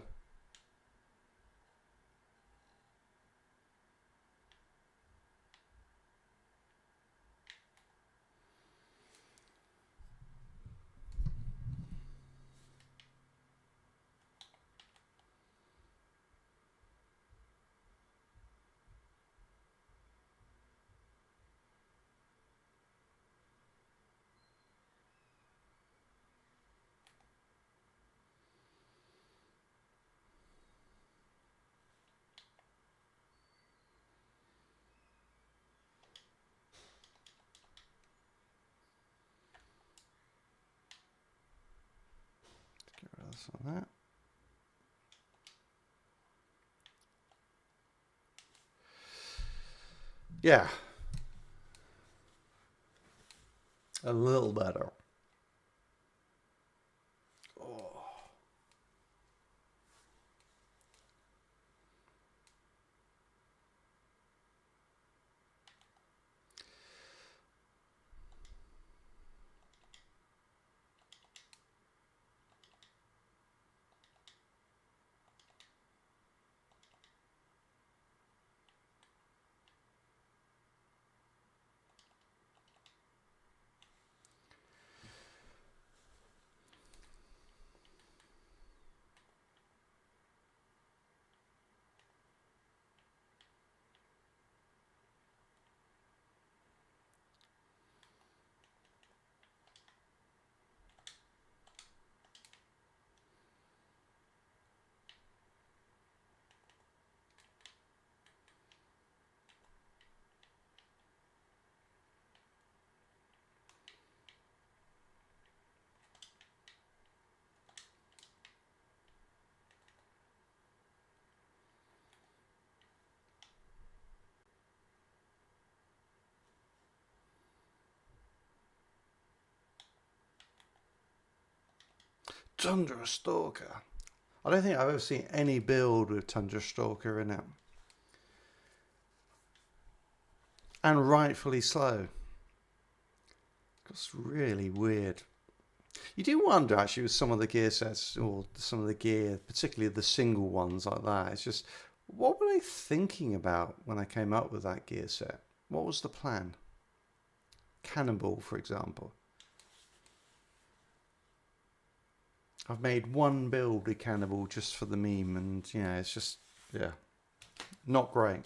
On that. Yeah. A little better. Oh. Tundra Stalker. I don't think I've ever seen any build with Tundra Stalker in it. And rightfully so. It's really weird. You do wonder actually with some of the gear sets, or some of the gear, particularly the single ones like that. It's just, what were they thinking about when they came up with that gear set? What was the plan? Cannonball, for example. I've made one build with Cannibal just for the meme, and yeah, it's just, yeah, not great.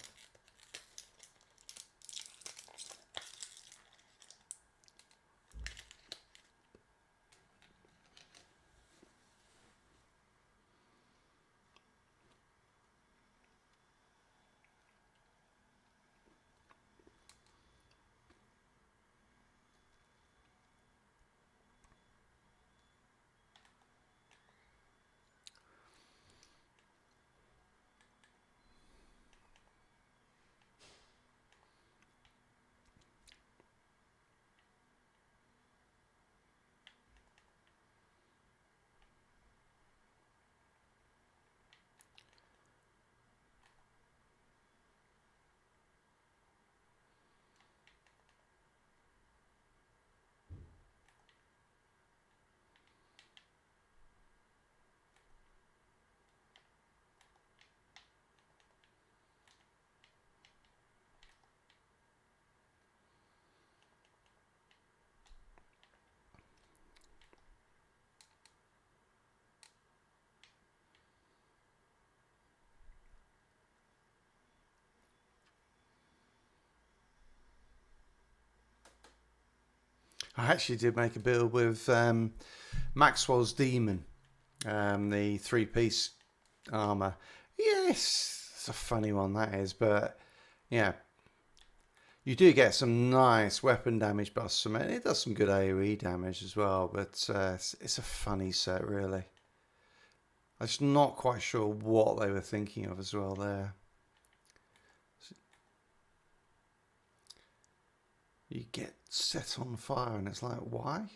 I actually did make a build with Maxwell's Demon, the 3-piece armor. Yes, it's a funny one that is, but yeah, you do get some nice weapon damage buffs from it. It does some good AoE damage as well, but it's a funny set really. I'm just not quite sure what they were thinking of as well there. You get set on fire and it's like, why?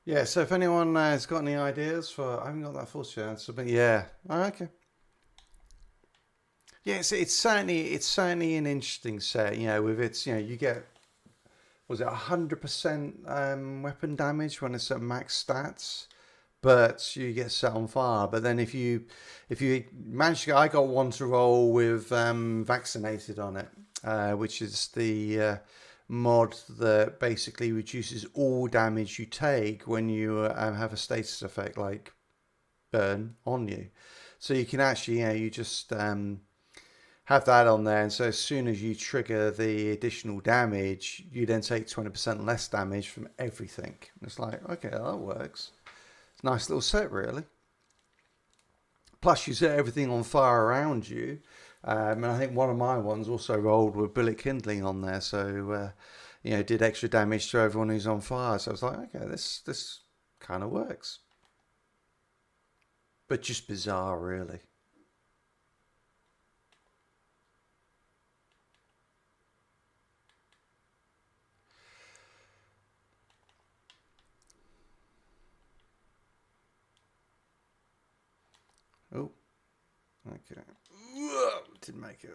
Yeah, so if anyone has got any ideas for, I haven't got that force chance, but yeah, oh, okay. Yeah, it's certainly an interesting set. You know, with its, you know, you get, was it 100% weapon damage when it's at max stats, but you get set on fire. But then if you manage to get, I got one to roll with vaccinated on it, which is the mod that basically reduces all damage you take when you have a status effect like burn on you. So you can actually, you know, you just have that on there, and so as soon as you trigger the additional damage, you then take 20% less damage from everything. It's like, okay, that works. It's a nice little set, really. Plus, you set everything on fire around you. And I think one of my ones also rolled with bullet kindling on there, so you know, did extra damage to everyone who's on fire. So I was like, okay, this kind of works, but just bizarre, really. Oh, okay. Didn't make it.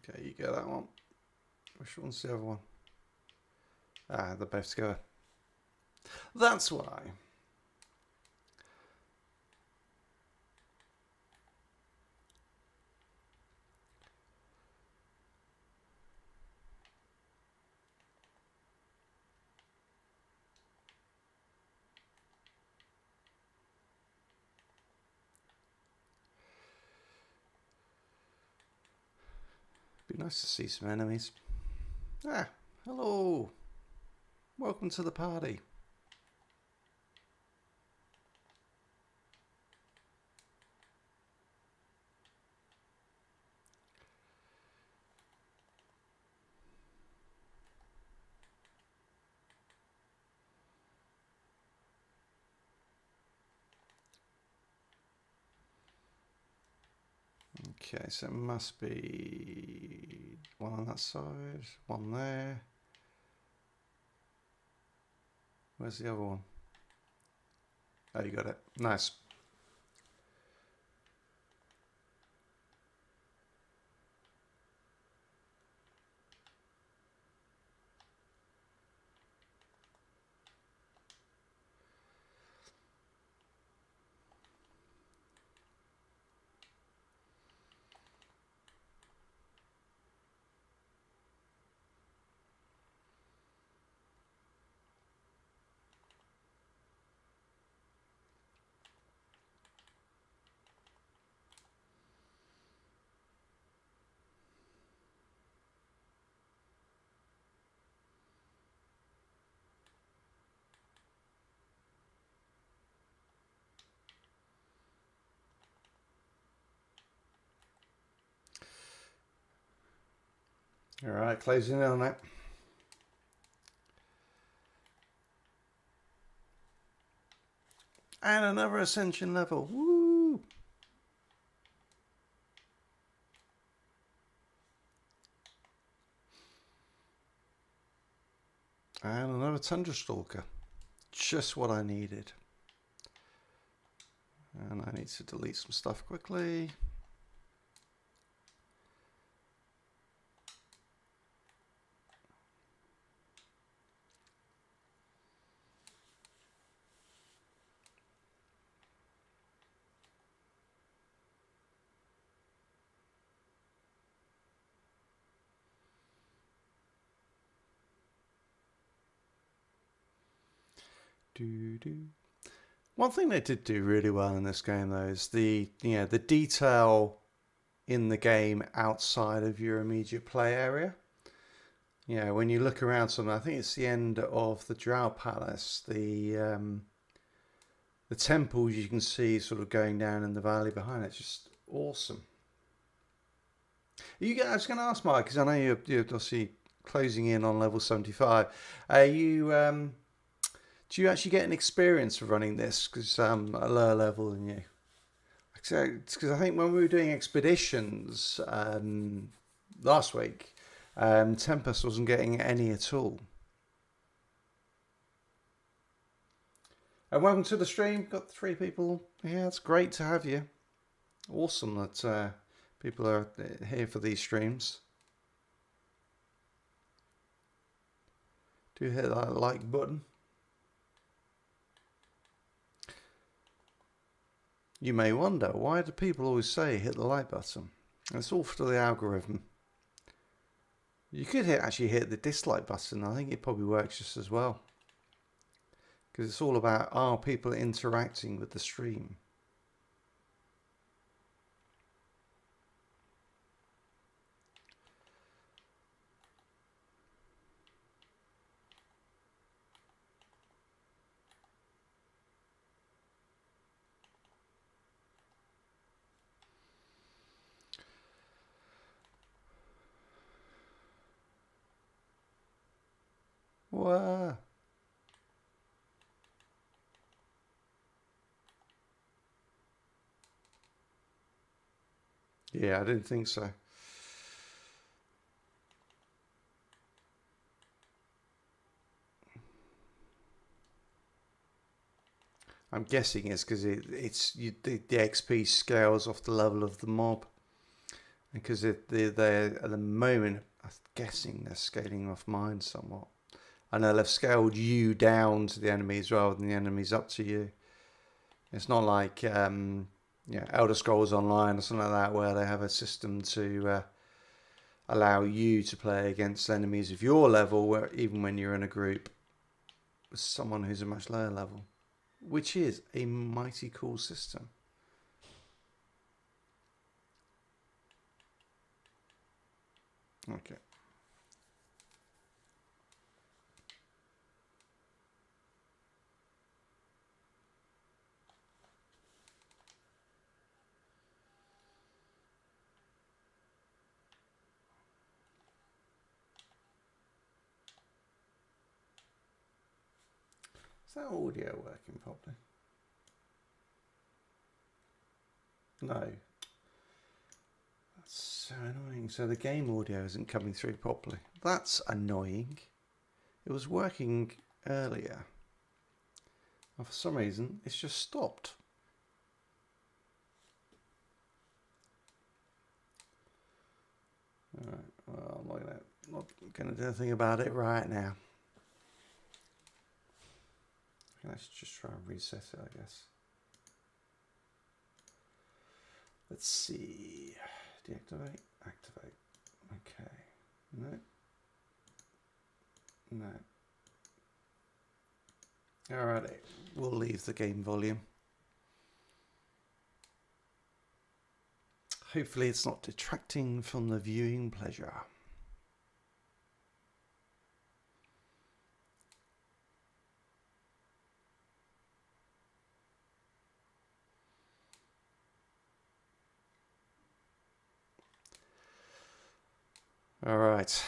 Okay, you get that one. Which one's the other one? Ah, they're both together. That's why. Be nice to see some enemies. Ah, hello. Welcome to the party. Okay, so it must be one on that side, one there. Where's the other one? Oh, you got it. Nice. All right, closing in on that. And another ascension level. Woo! And another Tundra Stalker. Just what I needed. And I need to delete some stuff quickly. One thing they did do really well in this game, though, is the detail in the game outside of your immediate play area. Yeah, when you look around something, I think it's the end of the Drow Palace, the temples you can see sort of going down in the valley behind it. It's just awesome. I was going to ask Mike, because I know you're obviously closing in on level 75. Are you do you actually get an experience of running this? Because I'm at a lower level than you. Because I think when we were doing expeditions last week, Tempest wasn't getting any at all. And welcome to the stream. Got 3 people. Yeah, it's great to have you. Awesome that people are here for these streams. Do hit that like button. You may wonder, why do people always say hit the like button? It's all for the algorithm. You could actually hit the dislike button. I think it probably works just as well. Because it's all about, are people interacting with the stream? Wow. Yeah, I didn't think so. I'm guessing it's because the XP scales off the level of the mob. because they're at the moment, I'm guessing they're scaling off mine somewhat. I know they've scaled you down to the enemies rather than the enemies up to you. It's not like Elder Scrolls Online or something like that, where they have a system to allow you to play against enemies of your level, where even when you're in a group with someone who's a much lower level, which is a mighty cool system. Okay. Is that audio working properly? No. That's so annoying. So the game audio isn't coming through properly. That's annoying. It was working earlier. And for some reason, it's just stopped. Alright, well, I'm not going to do anything about it right now. Let's just try and reset it, I guess. Let's see. Deactivate, activate. Okay. No. No. Alrighty. We'll leave the game volume. Hopefully it's not detracting from the viewing pleasure. All right.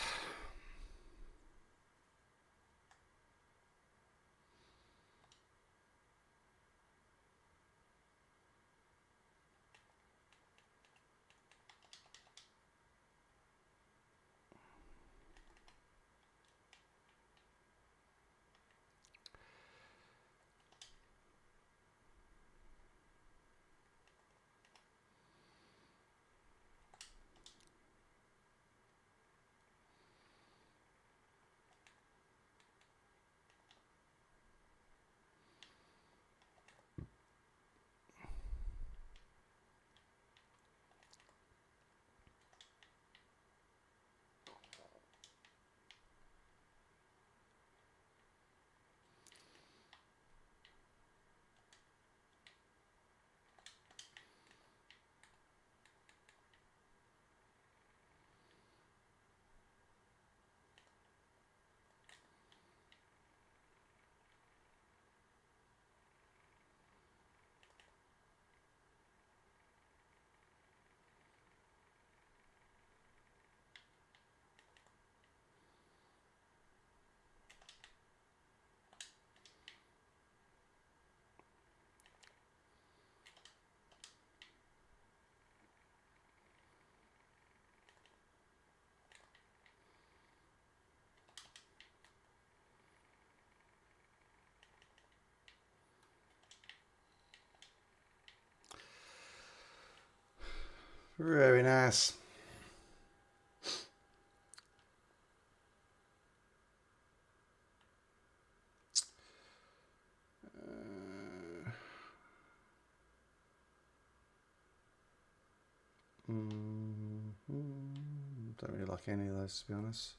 Very nice. Don't really like any of those, to be honest.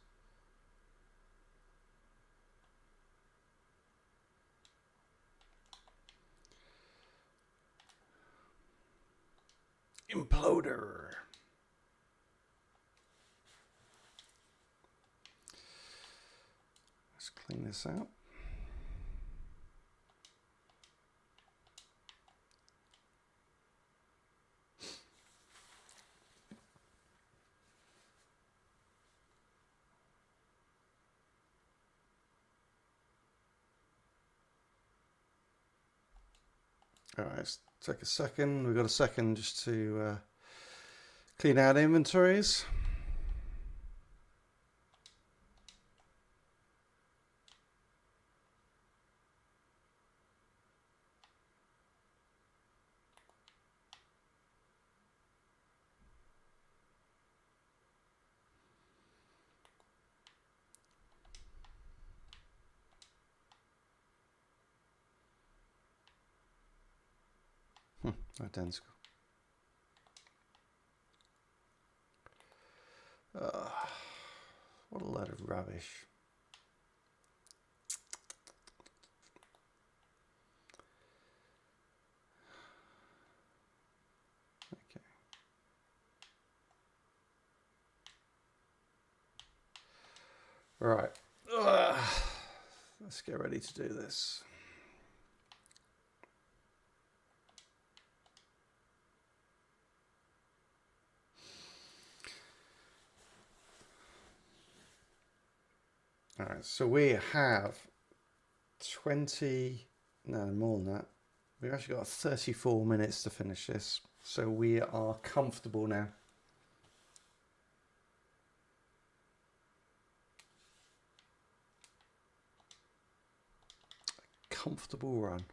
Imploder. Let's clean this out. All right, let's take a second. We've got a second just to clean out inventories. Identical. What a load of rubbish. Okay. Right. Let's get ready to do this. All right, so we have 20, no, more than that. We've actually got 34 minutes to finish this. So we are comfortable now. Comfortable run.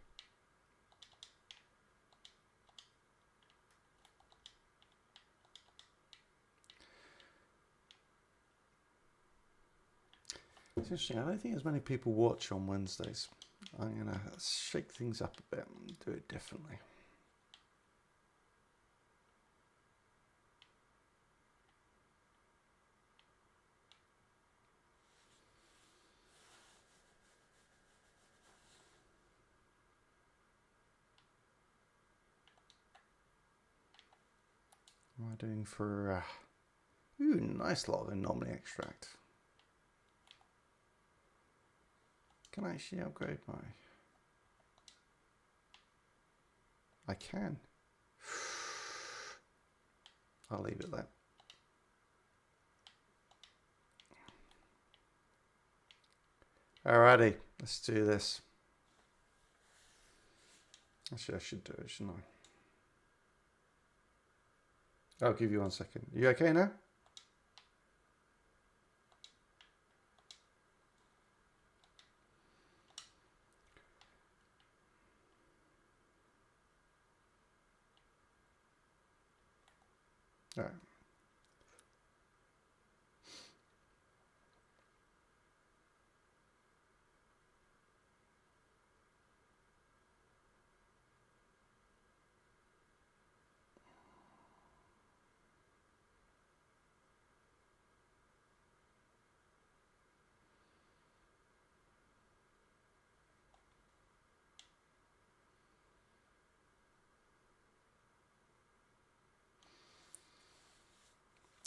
It's interesting. I don't think as many people watch on Wednesdays. I'm going to shake things up a bit and do it differently. What am I doing for... ooh, nice lot of anomaly extract. Can I actually upgrade my... I can. I'll leave it there. Alrighty, let's do this. Actually, I should do it, shouldn't I? I'll give you 1 second. You okay now? All right.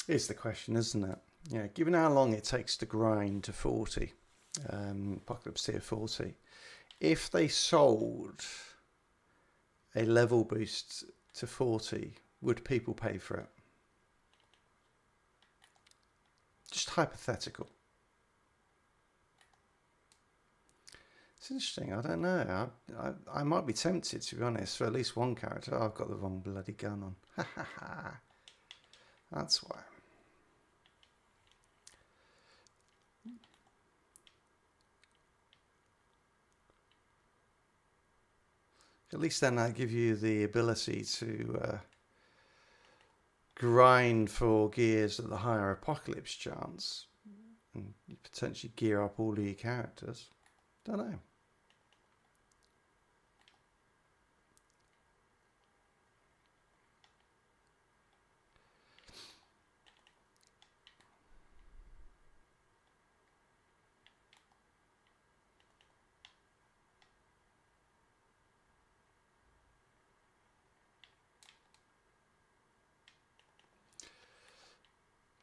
Is the question, isn't it? Yeah, given how long it takes to grind to 40, Apocalypse tier 40, if they sold a level boost to 40, would people pay for it? Just hypothetical. It's interesting. I don't know. I might be tempted, to be honest, for at least one character. Oh, I've got the wrong bloody gun on. Ha ha ha. That's why. At least then I give you the ability to grind for gears at the higher Apocalypse chance. And you potentially gear up all of your characters. Don't know.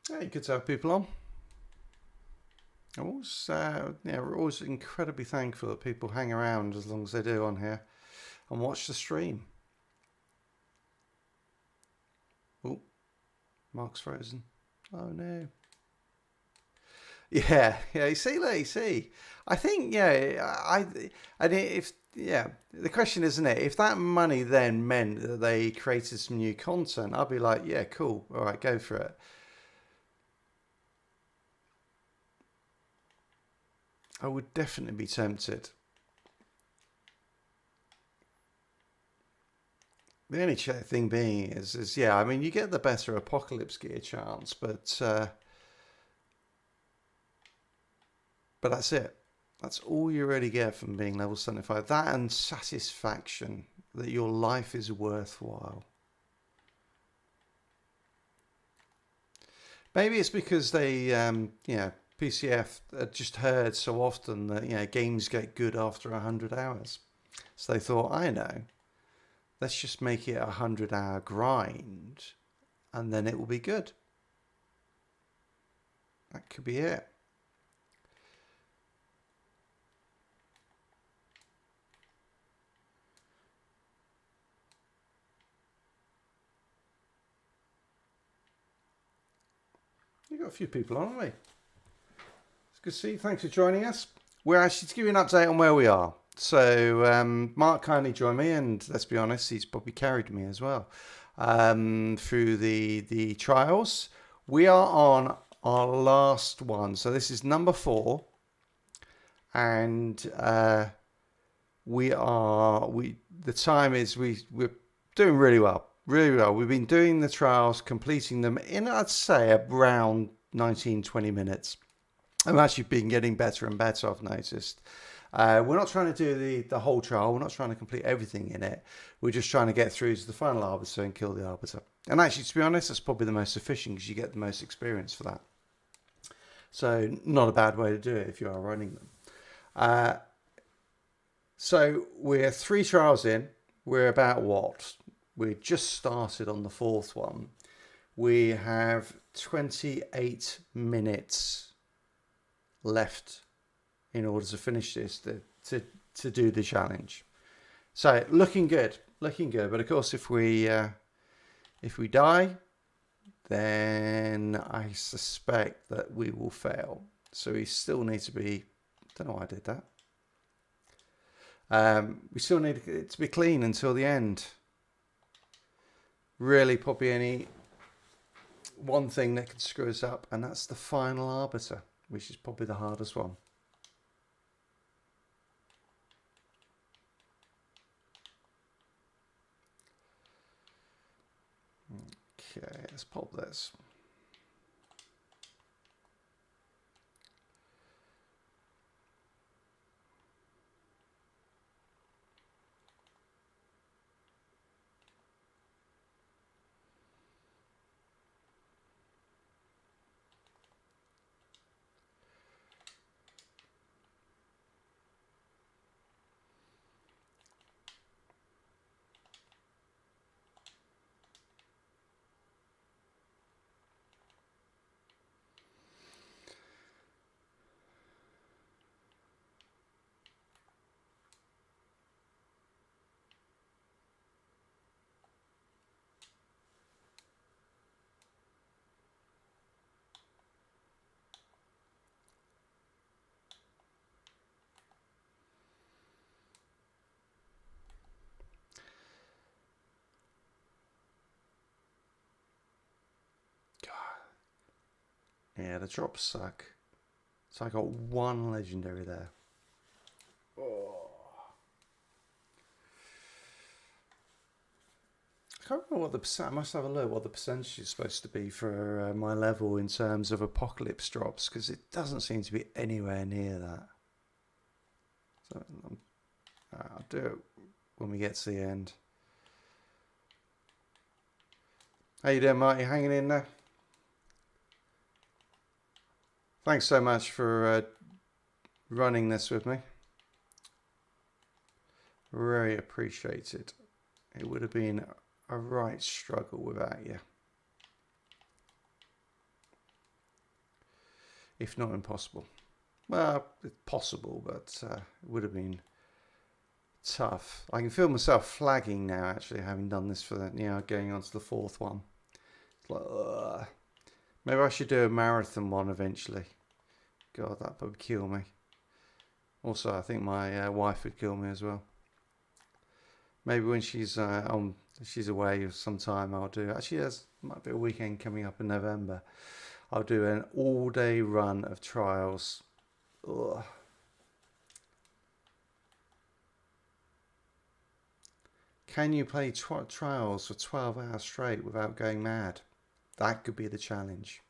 Hey, good to have people on. We're always incredibly thankful that people hang around as long as they do on here and watch the stream. Oh, Mark's frozen. Oh no. Yeah, you see. I think, the question isn't it? If that money then meant that they created some new content, I'd be like, yeah, cool. All right, go for it. I would definitely be tempted. The only thing being is yeah, I mean, you get the better Apocalypse gear chance, but that's it. That's all you really get from being level 75. That and satisfaction that your life is worthwhile. Maybe it's because they, PCF just heard so often that, games get good after 100 hours. So they thought, I know, let's just make it a 100-hour grind and then it will be good. That could be it. We've got a few people on, haven't we? It's good to see you. Thanks for joining us. We're actually to give you an update on where we are. So Mark kindly joined me, and let's be honest, he's probably carried me as well through the trials. We are on our last one. So this is number 4. And the time is we're doing really well. Really well. We've been doing the trials, completing them in, I'd say, around 19-20 minutes. I'm actually been getting better and better, I've noticed. We're not trying to do the whole trial. We're not trying to complete everything in it. We're just trying to get through to the final Arbiter and kill the Arbiter. And actually, to be honest, that's probably the most efficient because you get the most experience for that. So not a bad way to do it if you are running them. So we're 3 trials in. We're about what? We just started on the 4th one. We have 28 minutes left in order to finish this, to do the challenge. So looking good. But of course, if we die, then I suspect that we will fail. So we still need to be. Don't know why I did that. We still need it to be clean until the end. Really, probably only one thing that could screw us up, and that's the final Arbiter, which is probably the hardest one. Okay, let's pop this. Yeah, the drops suck. So I got 1 legendary there. Oh. I can't remember what the percent. I must have a look what the percentage is supposed to be for my level in terms of apocalypse drops, because it doesn't seem to be anywhere near that. So I'll do it when we get to the end. How you doing, Mark? You hanging in there? Thanks so much for running this with me. Very appreciated. It would have been a right struggle without you. If not impossible. Well, it's possible, but it would have been tough. I can feel myself flagging now, actually, having done this for the, going on to the 4th one. It's like, ugh. Maybe I should do a marathon one eventually. God, that would kill me. Also, I think my wife would kill me as well. Maybe when she's she's away sometime, I'll do. Actually, there's might be a weekend coming up in November. I'll do an all-day run of trials. Ugh. Can you play trials for 12 hours straight without going mad? That could be the challenge.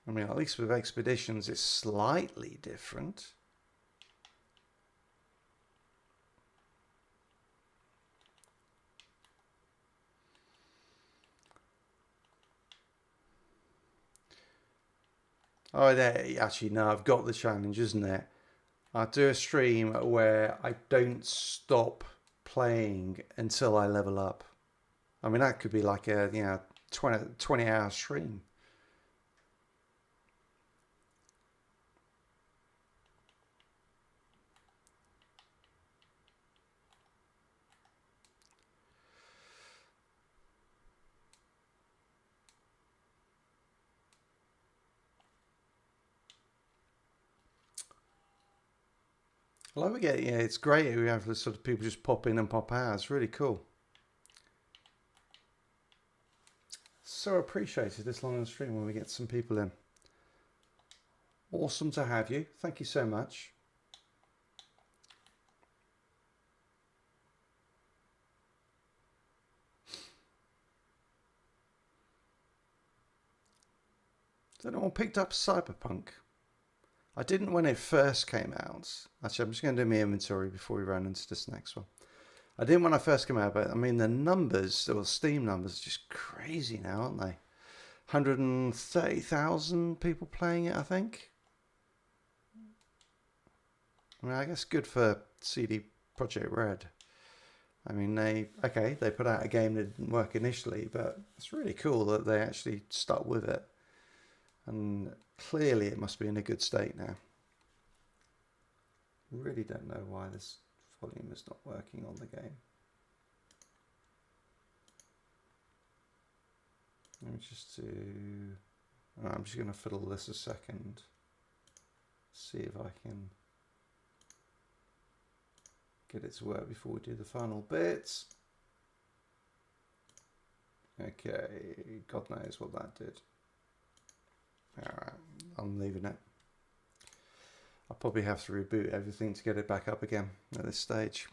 I mean, at least with expeditions, it's slightly different. Oh, there, actually, no, I've got the challenge, isn't it? I'll do a stream where I don't stop playing until I level up. I mean, that could be like a, 20-hour stream. I love it. Yeah, it's great. We have this sort of people just pop in and pop out. It's really cool. So appreciated this long on the stream when we get some people in. Awesome to have you. Thank you so much. Has anyone picked up Cyberpunk? I didn't when it first came out. Actually, I'm just going to do my inventory before we run into this next one. I didn't when I first came out, but I mean the numbers, or Steam numbers, are just crazy now, aren't they? 130,000 people playing it, I think. I mean, I guess good for CD Projekt Red. I mean, they put out a game that didn't work initially, but it's really cool that they actually stuck with it. And clearly it must be in a good state now. Really don't know why this volume is not working on the game. Let me just do... I'm just going to fiddle this a second. See if I can get it to work before we do the final bits. Okay, God knows what that did. Alright, I'm leaving it. I'll probably have to reboot everything to get it back up again at this stage.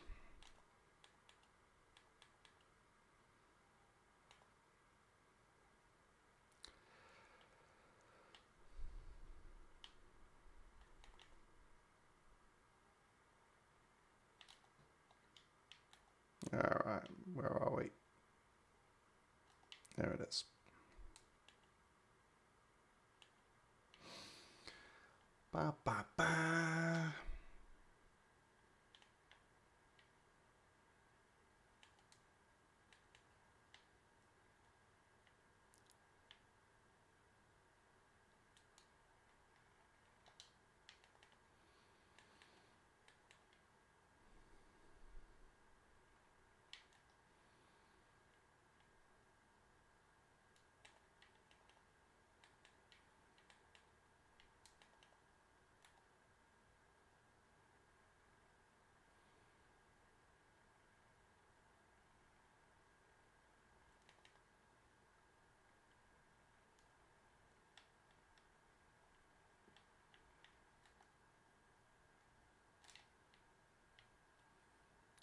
Alright, where are we? There it is. Ba ba ba.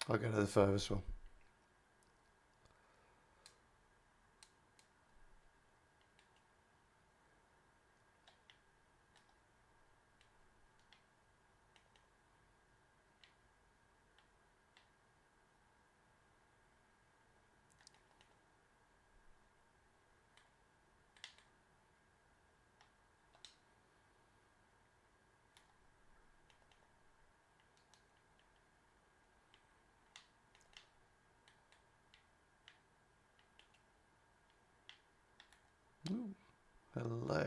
I'll go to the furthest one. Ooh, hello.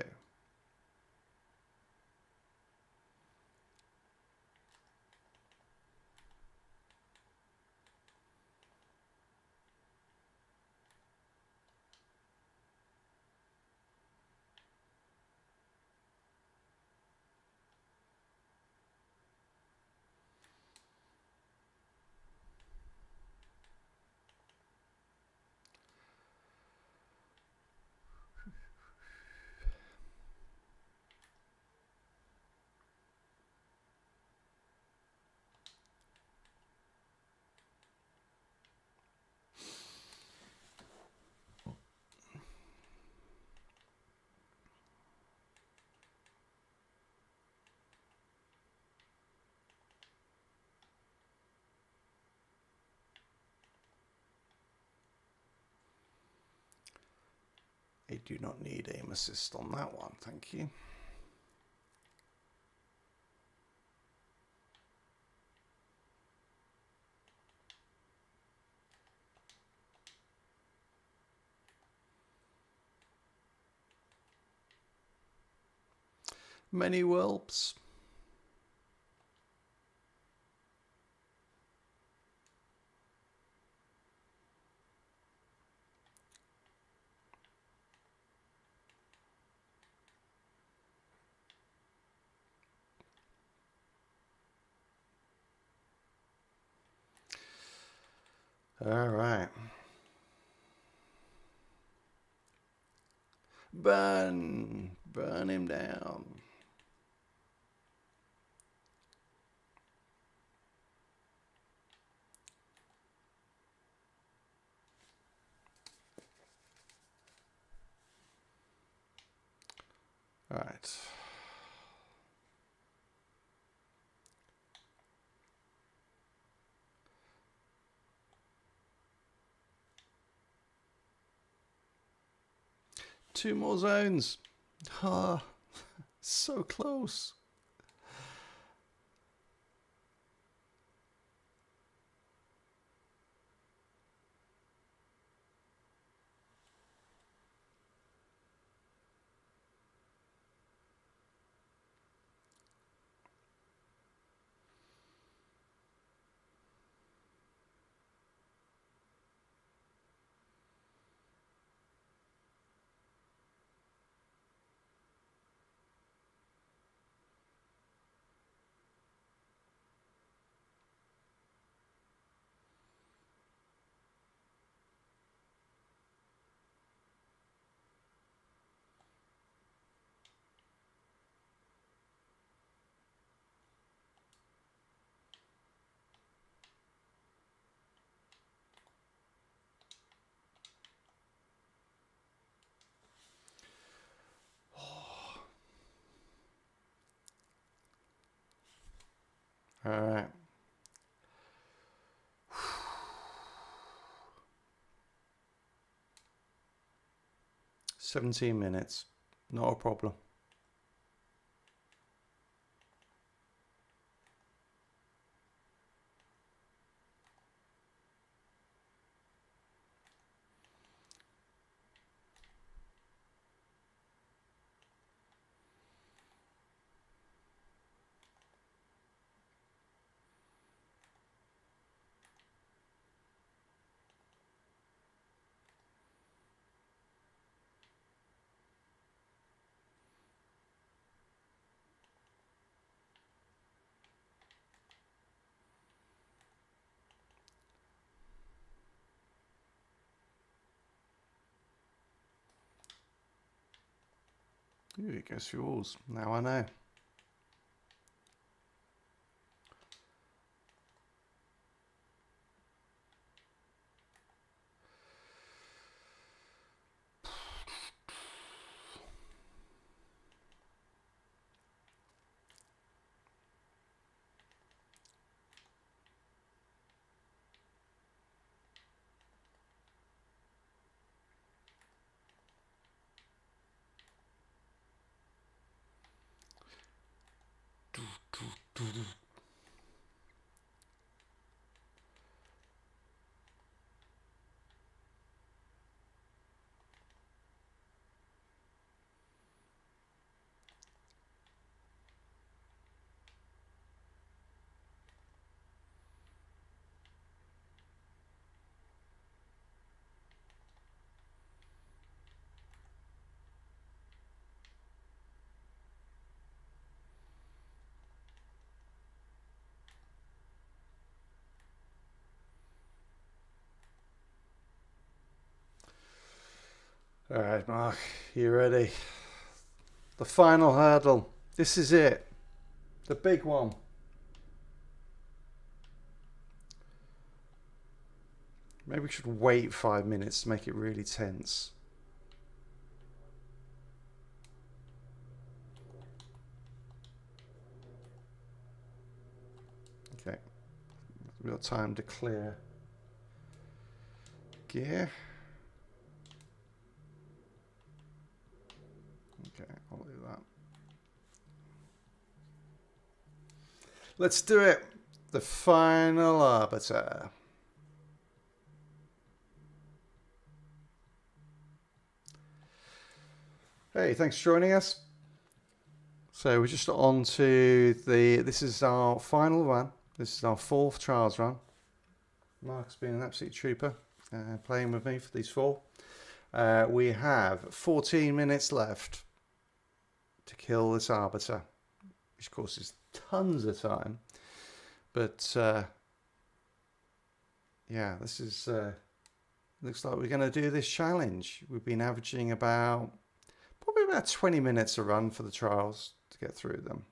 I do not need aim assist on that one, thank you. Many whelps. All right. Burn him down. All right. Two more zones. Ah, so close. All right. 17 minutes. Not a problem. Ooh, it goes through walls. Now I know. All right, Mark, you ready? The final hurdle. This is it. The big one. Maybe we should wait 5 minutes to make it really tense. Okay. We've got time to clear gear. Let's do it. The final arbiter. Hey, thanks for joining us. So we're just on to this is our final run. This is our 4th Trials run. Mark's been an absolute trooper playing with me for these 4. We have 14 minutes left to kill this arbiter, which of course is tons of time. But yeah, this is looks like we're going to do this challenge. We've been averaging probably about 20 minutes a run for the trials to get through them.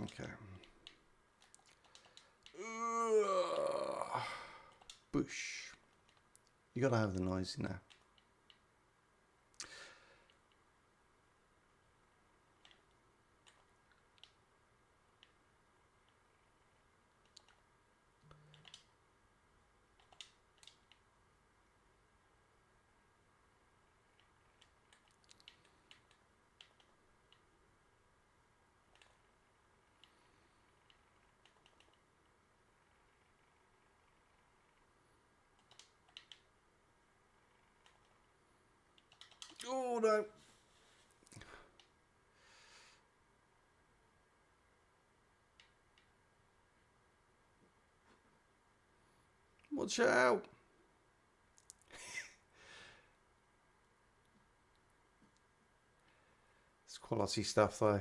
Okay. Boosh. You gotta have the noise in there. Oh no. Watch out. It's quality stuff though.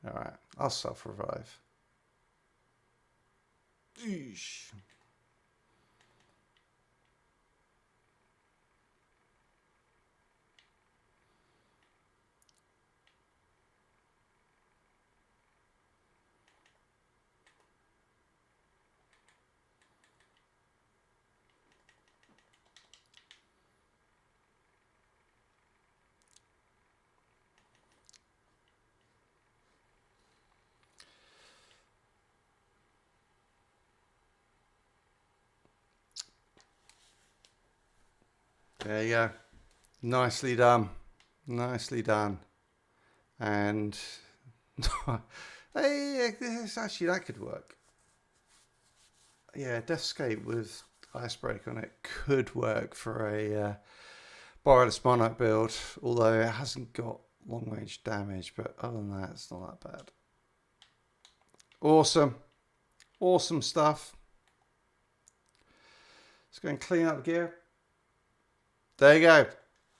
Alright, I'll self-revive. Eesh. There you go. Nicely done. Nicely done. And hey, actually that could work. Yeah, Deathscape with Icebreak on it could work for a Borderless Monarch build, although it hasn't got long range damage, but other than that, it's not that bad. Awesome. Awesome stuff. Let's go and clean up gear. There you go.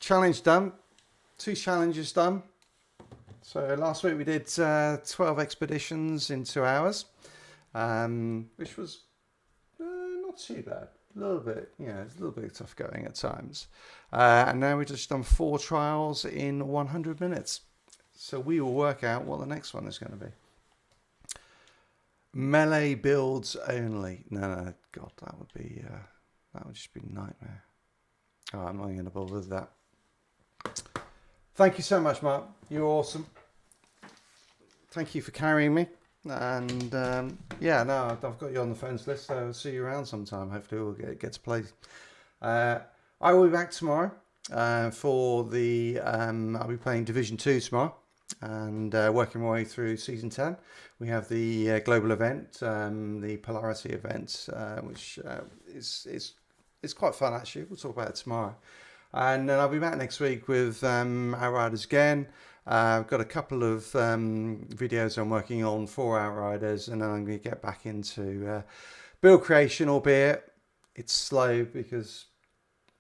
Challenge done. 2 challenges done. So last week we did 12 expeditions in 2 hours, which was not too bad. A little bit, yeah, it's a little bit tough going at times. And now we've just done 4 trials in 100 minutes. So we will work out what the next one is going to be. Melee builds only. No, God, that would just be a nightmare. Oh, I'm not going to bother with that. Thank you so much, Mark. You're awesome. Thank you for carrying me. And yeah, no, I've got you on the phones list, so I'll see you around sometime. Hopefully we'll get to play. I will be back tomorrow for the... I'll be playing Division 2 tomorrow and working my way through Season 10. We have the global event, the Polarity event, which is quite fun actually. We'll talk about it tomorrow. And then I'll be back next week with Outriders again. I've got a couple of videos I'm working on for Outriders, and then I'm going to get back into build creation, albeit it's slow because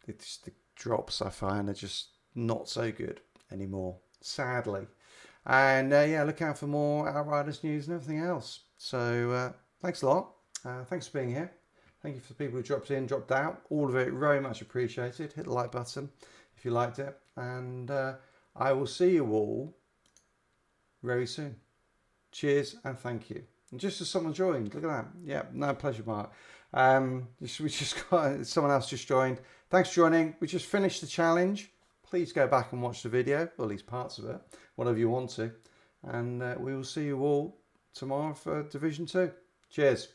the drops I find are just not so good anymore, sadly. And yeah, look out for more Outriders news and everything else. So thanks a lot. Thanks for being here. Thank you for the people who dropped in, dropped out. All of it very much appreciated. Hit the like button if you liked it. And I will see you all very soon. Cheers and thank you. And just as someone joined, look at that. Yeah, no, pleasure, Mark. We just got someone else just joined. Thanks for joining. We just finished the challenge. Please go back and watch the video, or at least parts of it, whatever you want to. And we will see you all tomorrow for Division 2. Cheers.